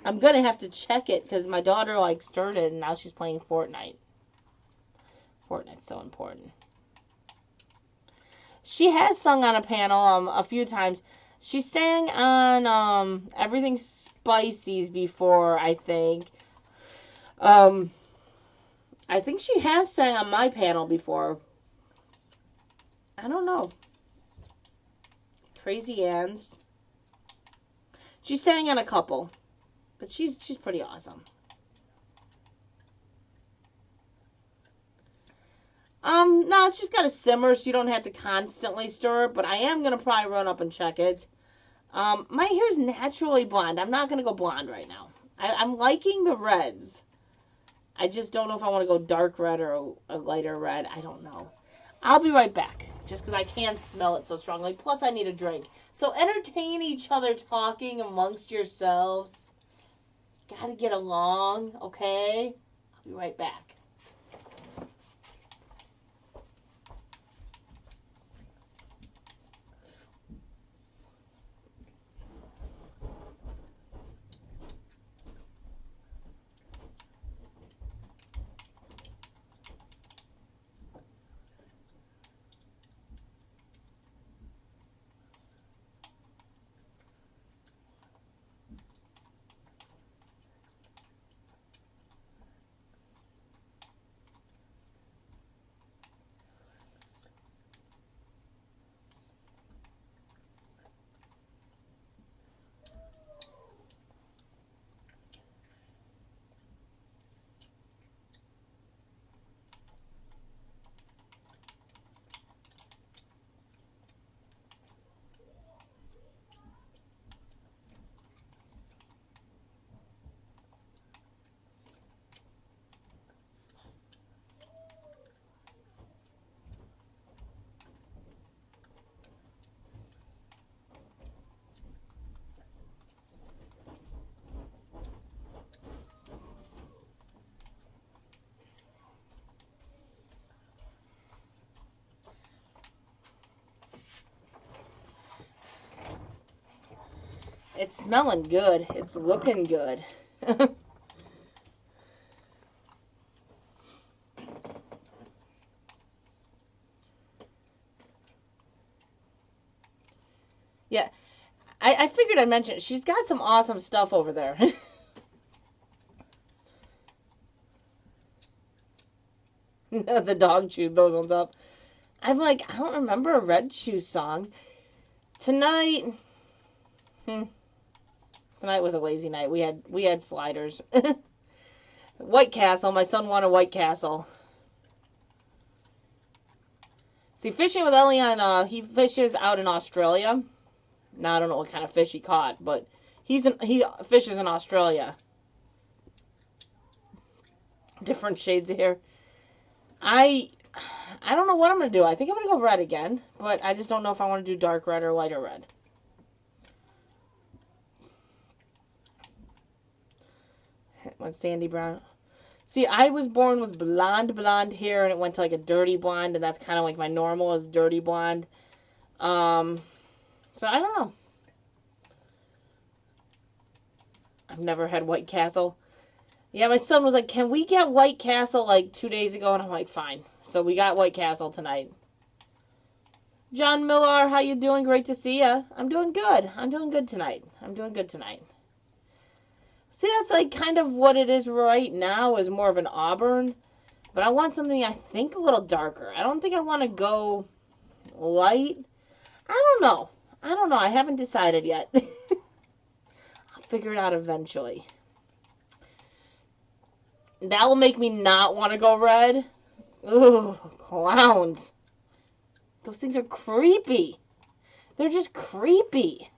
I'm going to have to check it because my daughter, stirred it, and now she's playing Fortnite. Fortnite's so important. She has sung on a panel a few times. She sang on Everything Spicy's before, I think. I think she has sang on my panel before. I don't know. Crazy Ann's. She sang on a couple. But she's pretty awesome. No, it's just got to simmer so you don't have to constantly stir it, but I am going to probably run up and check it. My hair's naturally blonde. I'm not going to go blonde right now. I'm liking the reds. I just don't know if I want to go dark red or a lighter red. I don't know. I'll be right back, just because I can't smell it so strongly. Plus, I need a drink. So entertain each other talking amongst yourselves. Gotta get along, okay? I'll be right back. It's smelling good. It's looking good. Yeah, I figured I'd mention it. She's got some awesome stuff over there. The dog chewed those ones up. I'm like, I don't remember a Red Shoe song. Tonight, tonight was a lazy night. We had sliders. White Castle. My son wanted White Castle. See, fishing with Elian, he fishes out in Australia. Now, I don't know what kind of fish he caught, but he fishes in Australia. Different shades of hair. I don't know what I'm going to do. I think I'm going to go red again, but I just don't know if I want to do dark red or lighter red. Went sandy brown. See, I was born with blonde hair, and it went to like a dirty blonde, and that's kind of like my normal is dirty blonde. So I don't know. I've never had White Castle. Yeah, my son was like, can we get White Castle like 2 days ago? And I'm like, fine. So we got White Castle tonight. John Miller, how you doing? Great to see you. I'm doing good. I'm doing good tonight. See, that's like kind of what it is right now is more of an auburn. But I want something I think a little darker. I don't think I want to go light. I don't know. I haven't decided yet. I'll figure it out eventually. That will make me not want to go red. Ooh, clowns. Those things are creepy. They're just creepy.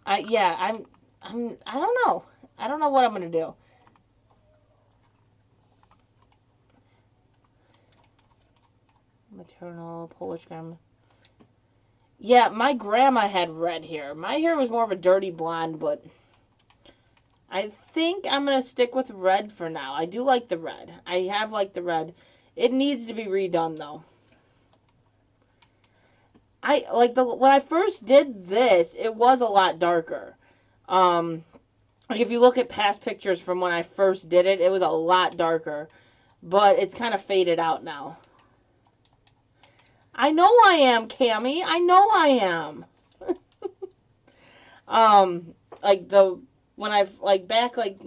I don't know. I don't know what I'm going to do. Maternal Polish grandma. Yeah, my grandma had red hair. My hair was more of a dirty blonde, but I think I'm going to stick with red for now. I do like the red. I have liked the red. It needs to be redone, though. When I first did this, it was a lot darker. Like if you look at past pictures from when I first did it, it was a lot darker. But it's kind of faded out now. I know I am, Cammy. I know I am.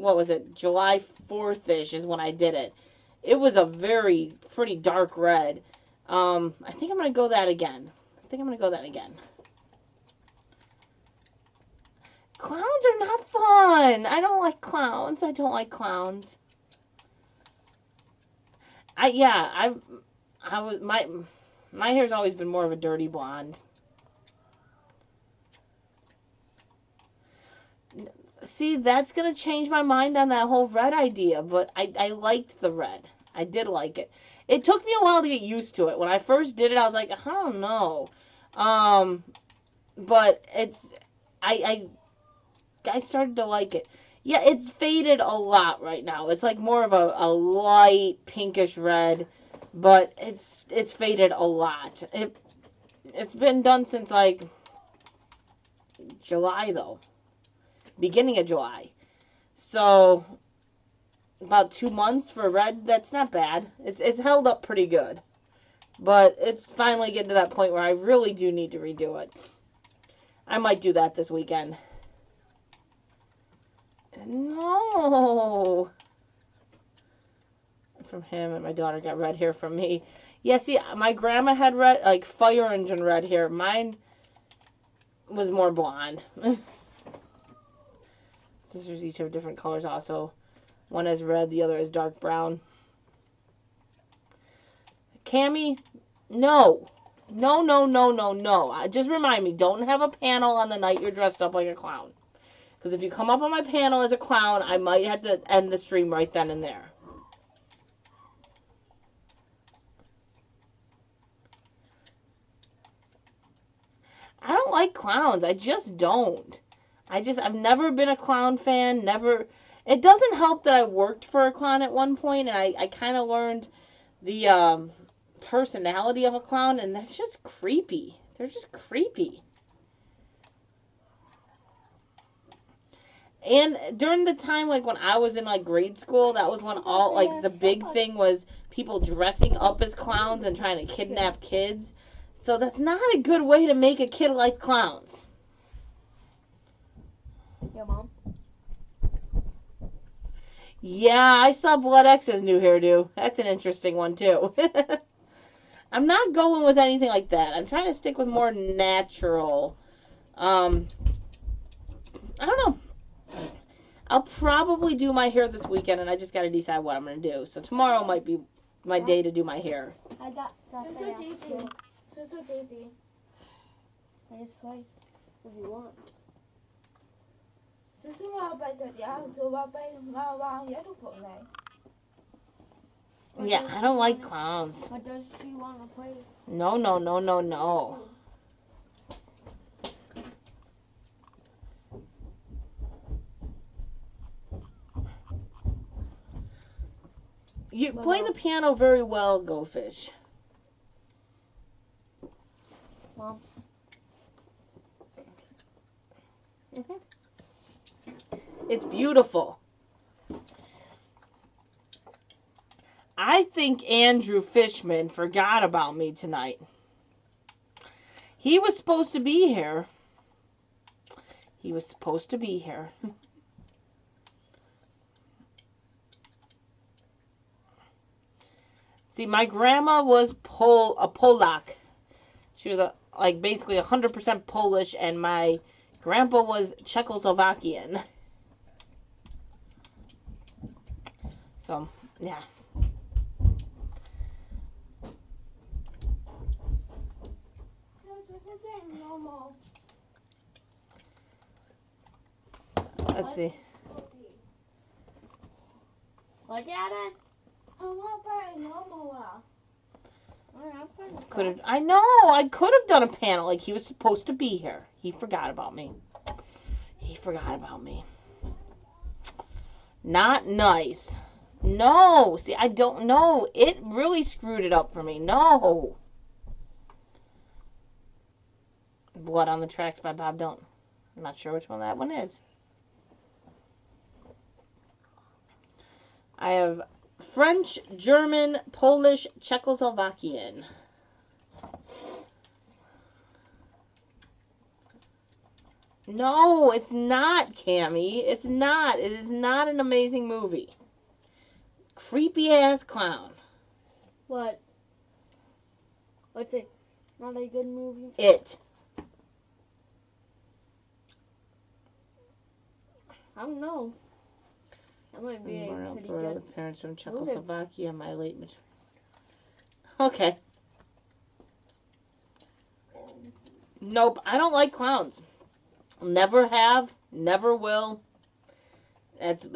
What was it? July 4th-ish is when I did it. It was a pretty dark red. I think I'm going to go that again. Clowns are not fun. I don't like clowns. My hair's always been more of a dirty blonde. See, that's going to change my mind on that whole red idea, but I liked the red. I did like it. It took me a while to get used to it. When I first did it, I was like, I don't know. But I started to like it. Yeah, it's faded a lot right now. It's like more of a light pinkish red, but it's faded a lot. It's been done since like July though. Beginning of July. So about 2 months for red, that's not bad. It's held up pretty good. But it's finally getting to that point where I really do need to redo it. I might do that this weekend. No. From him, and my daughter got red hair from me. Yeah, see, my grandma had red, like fire engine red hair. Mine was more blonde. Sisters each have different colors also. One is red, the other is dark brown. Cammy, no. No. Just remind me, don't have a panel on the night you're dressed up like a clown. Because if you come up on my panel as a clown, I might have to end the stream right then and there. I don't like clowns. I just don't. I've never been a clown fan. Never. It doesn't help that I worked for a clown at one point, and I kind of learned the personality of a clown, and they're just creepy. And during the time, like, when I was in, like, grade school, that was when all, like, the big thing was people dressing up as clowns and trying to kidnap kids. So that's not a good way to make a kid like clowns. Yo, Mom. Yeah, I saw Blood X's new hairdo. That's an interesting one, too. I'm not going with anything like that. I'm trying to stick with more natural. I don't know. I'll probably do my hair this weekend, and I just got to decide what I'm going to do. So tomorrow might be my day to do my hair. I got So Daisy. I just play if you want. So I'll buy some. Yeah, so I'll buy my yellow for me. Yeah, I don't like clowns. What does she want to play? No, no, no, no, no. You play the piano very well, Go Fish. Mom. It's beautiful. I think Andrew Fishman forgot about me tonight. He was supposed to be here. He was supposed to be here. See, my grandma was a Polak. She was basically 100% Polish, and my grandpa was Czechoslovakian. So, yeah. Let's see. What, Dad? I want to buy a normal one. I know. I could have done a panel. Like, he was supposed to be here. He forgot about me. He forgot about me. Not nice. No. See, I don't know. It really screwed it up for me. No. Blood on the Tracks by Bob Dylan. I'm not sure which one that one is. I have French, German, Polish, Czechoslovakian. No, it's not, Cammie. It's not. It is not an amazing movie. Creepy ass clown. What? What's it? Not a good movie? It. I don't know. That might be a pretty good. Parents from Czechoslovakia, my late. Okay. Nope, I don't like clowns. Never have, never will. That's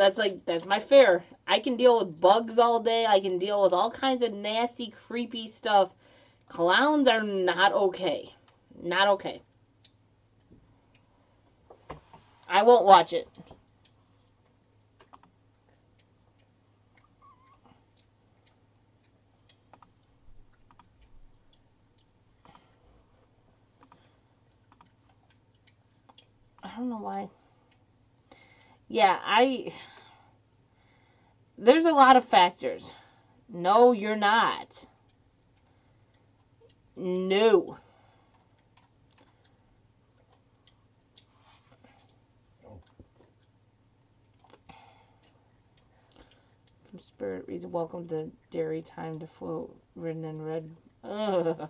my fare. I can deal with bugs all day. I can deal with all kinds of nasty, creepy stuff. Clowns are not okay. Not okay. I won't watch it. I don't know why. Yeah, there's a lot of factors. No, you're not. No. From Spirit Reads, welcome to Dairy Time to Float, written in red. Ugh.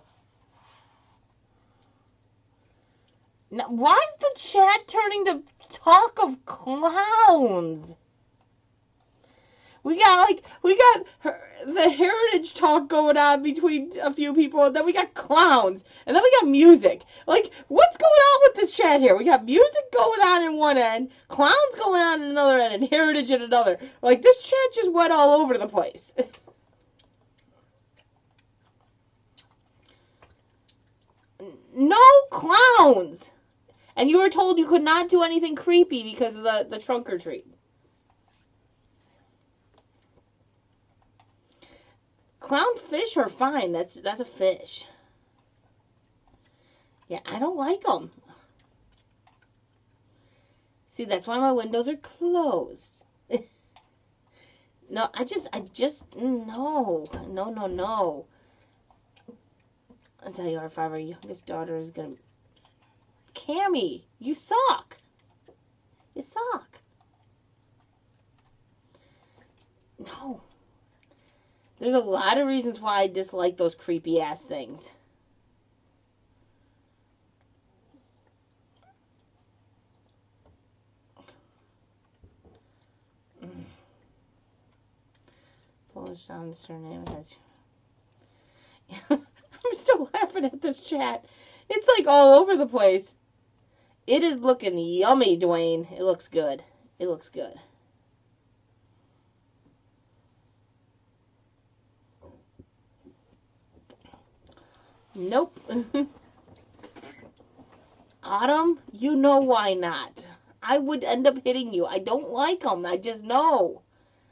Now, why is the chat turning to talk of clowns? We got the heritage talk going on between a few people, and then we got clowns, and then we got music. Like, what's going on with this chat here? We got music going on in one end, clowns going on in another end, and heritage in another. Like, this chat just went all over the place. No clowns! And you were told you could not do anything creepy because of the trunk or treat. Clownfish are fine. That's a fish. Yeah, I don't like them. See, that's why my windows are closed. No, I just, no. I'll tell you, our youngest daughter is gonna. Cammie, you suck. You suck. No. There's a lot of reasons why I dislike those creepy ass things. Polish sound surname has. I'm still laughing at this chat. It's like all over the place. It is looking yummy, Dwayne. It looks good. It looks good. Nope. Autumn, you know why not. I would end up hitting you. I don't like them. I just know.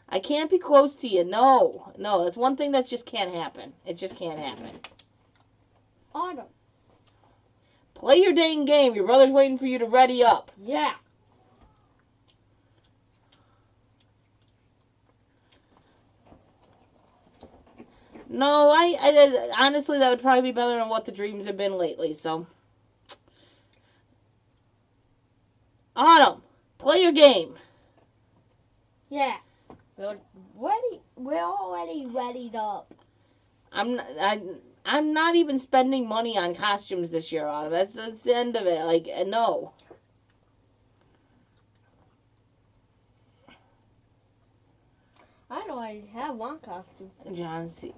I can't be close to you. No. No, that's one thing that just can't happen. It just can't happen. Autumn. Play your dang game. Your brother's waiting for you to ready up. Yeah. No, I honestly, that would probably be better than what the dreams have been lately, so. Autumn, play your game. Yeah. We're already readied up. I'm not even spending money on costumes this year, Autumn. That's the end of it. Like, no. I know I have one costume. John C.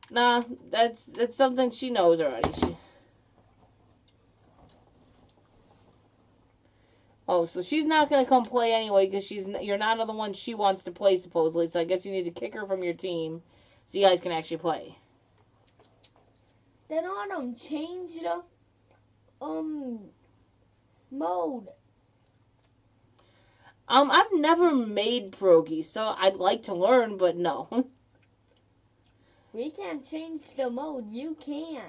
Nah, that's something she knows already. Oh, so she's not gonna come play anyway because you're not the one she wants to play supposedly. So I guess you need to kick her from your team so you guys can actually play. Then Autumn change the mode. I've never made pierogies, so I'd like to learn, but no. We can't change the mode. You can.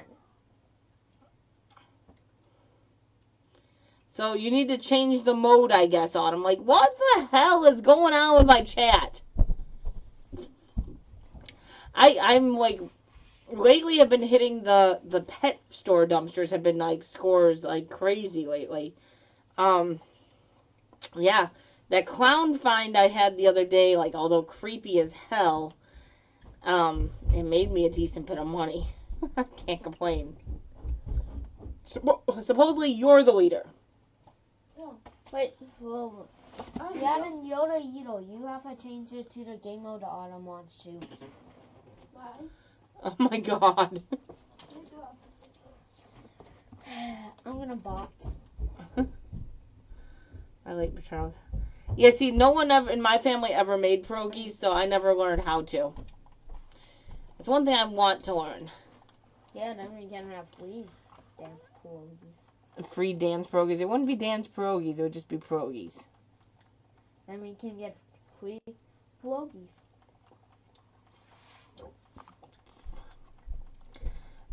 So you need to change the mode, I guess, Autumn. Like, what the hell is going on with my chat? I'm like, lately I've been hitting the pet store dumpsters have been like scores like crazy lately. Yeah, that clown find I had the other day, like, although creepy as hell, it made me a decent bit of money. I can't complain. Supposedly you're the leader. Wait, well, Gavin, Yoda, you have to change it to the game mode Autumn wants to. Why? Oh my god. I'm gonna box. I like Patron. Yeah, see, no one ever in my family ever made pierogies, so I never learned how to. It's one thing I want to learn. Yeah, then we can have free dance pierogies. Free dance pierogies. It wouldn't be dance pierogies, it would just be pierogies. Then we can get free pierogies.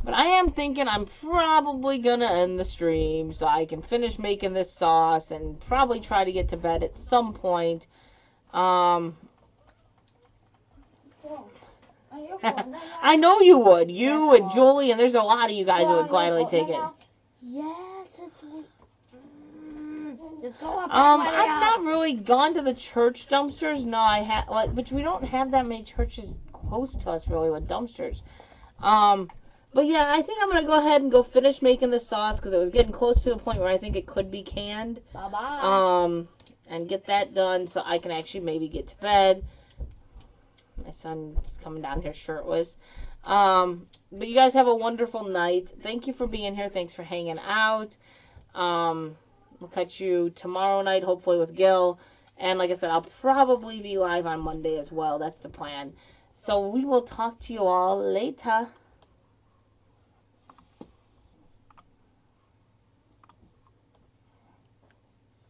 But I am thinking I'm probably gonna end the stream so I can finish making this sauce and probably try to get to bed at some point. I know you would. You and Julie, and there's a lot of you guys who would gladly take it. Yes, it's. Just go up. I've not really gone to the church dumpsters. No, I have, but we don't have that many churches close to us really with dumpsters. But yeah, I think I'm gonna go ahead and go finish making the sauce because it was getting close to the point where I think it could be canned. Bye-bye. And get that done so I can actually maybe get to bed. My son's coming down here shirtless. But you guys have a wonderful night. Thank you for being here. Thanks for hanging out. We'll catch you tomorrow night, hopefully with Gil. And like I said, I'll probably be live on Monday as well. That's the plan. So we will talk to you all later.